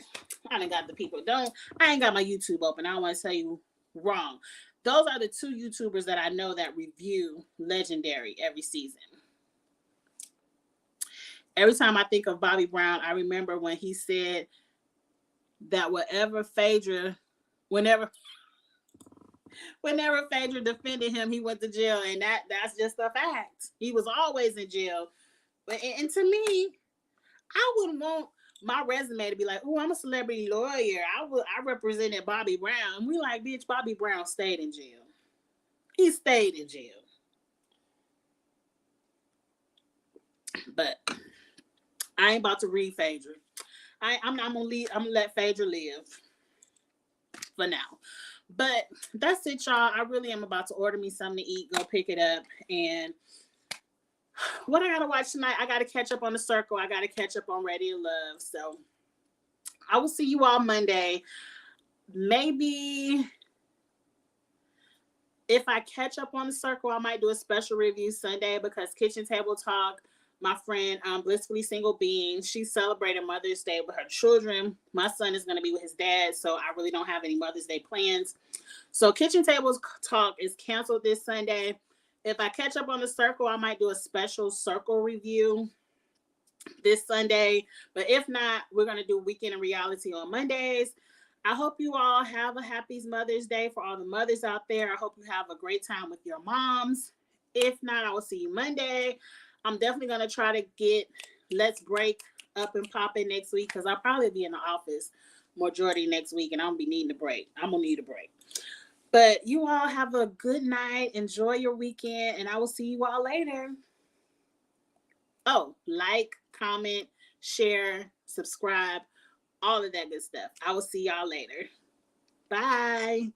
done got the people. I ain't got my YouTube open. I don't want to tell you wrong. Those are the 2 YouTubers that I know that review Legendary every season. Every time I think of Bobby Brown, I remember when he said that whenever Phaedra defended him, he went to jail, and that's just a fact. He was always in jail. And to me, I wouldn't want my resume to be like, "Oh, I'm a celebrity lawyer. I represented Bobby Brown." We like, bitch, Bobby Brown stayed in jail. He stayed in jail. But I ain't about to read Phaedra. I'm gonna let Phaedra live for now. But that's it, y'all. I really am about to order me something to eat, go pick it up. And what I gotta watch tonight, I gotta catch up on The Circle. I gotta catch up on Ready to Love. So I will see you all Monday. Maybe if I catch up on The Circle, I might do a special review Sunday, because Kitchen Table Talk, my friend Blissfully Single Being, she celebrated Mother's Day with her children. My son is going to be with his dad, so I really don't have any Mother's Day plans. So Kitchen Table Talk is canceled this Sunday. If I catch up on The Circle, I might do a special Circle review this Sunday. But if not, we're going to do Weekend in Reality on Mondays. I hope you all have a happy Mother's Day for all the mothers out there. I hope you have a great time with your moms. If not, I will see you Monday. I'm definitely going to try to get Let's Break up and popping next week, because I'll probably be in the office majority next week, and I'm going to be needing a break. I'm going to need a break. But you all have a good night. Enjoy your weekend, and I will see you all later. Oh, like, comment, share, subscribe, all of that good stuff. I will see y'all later. Bye.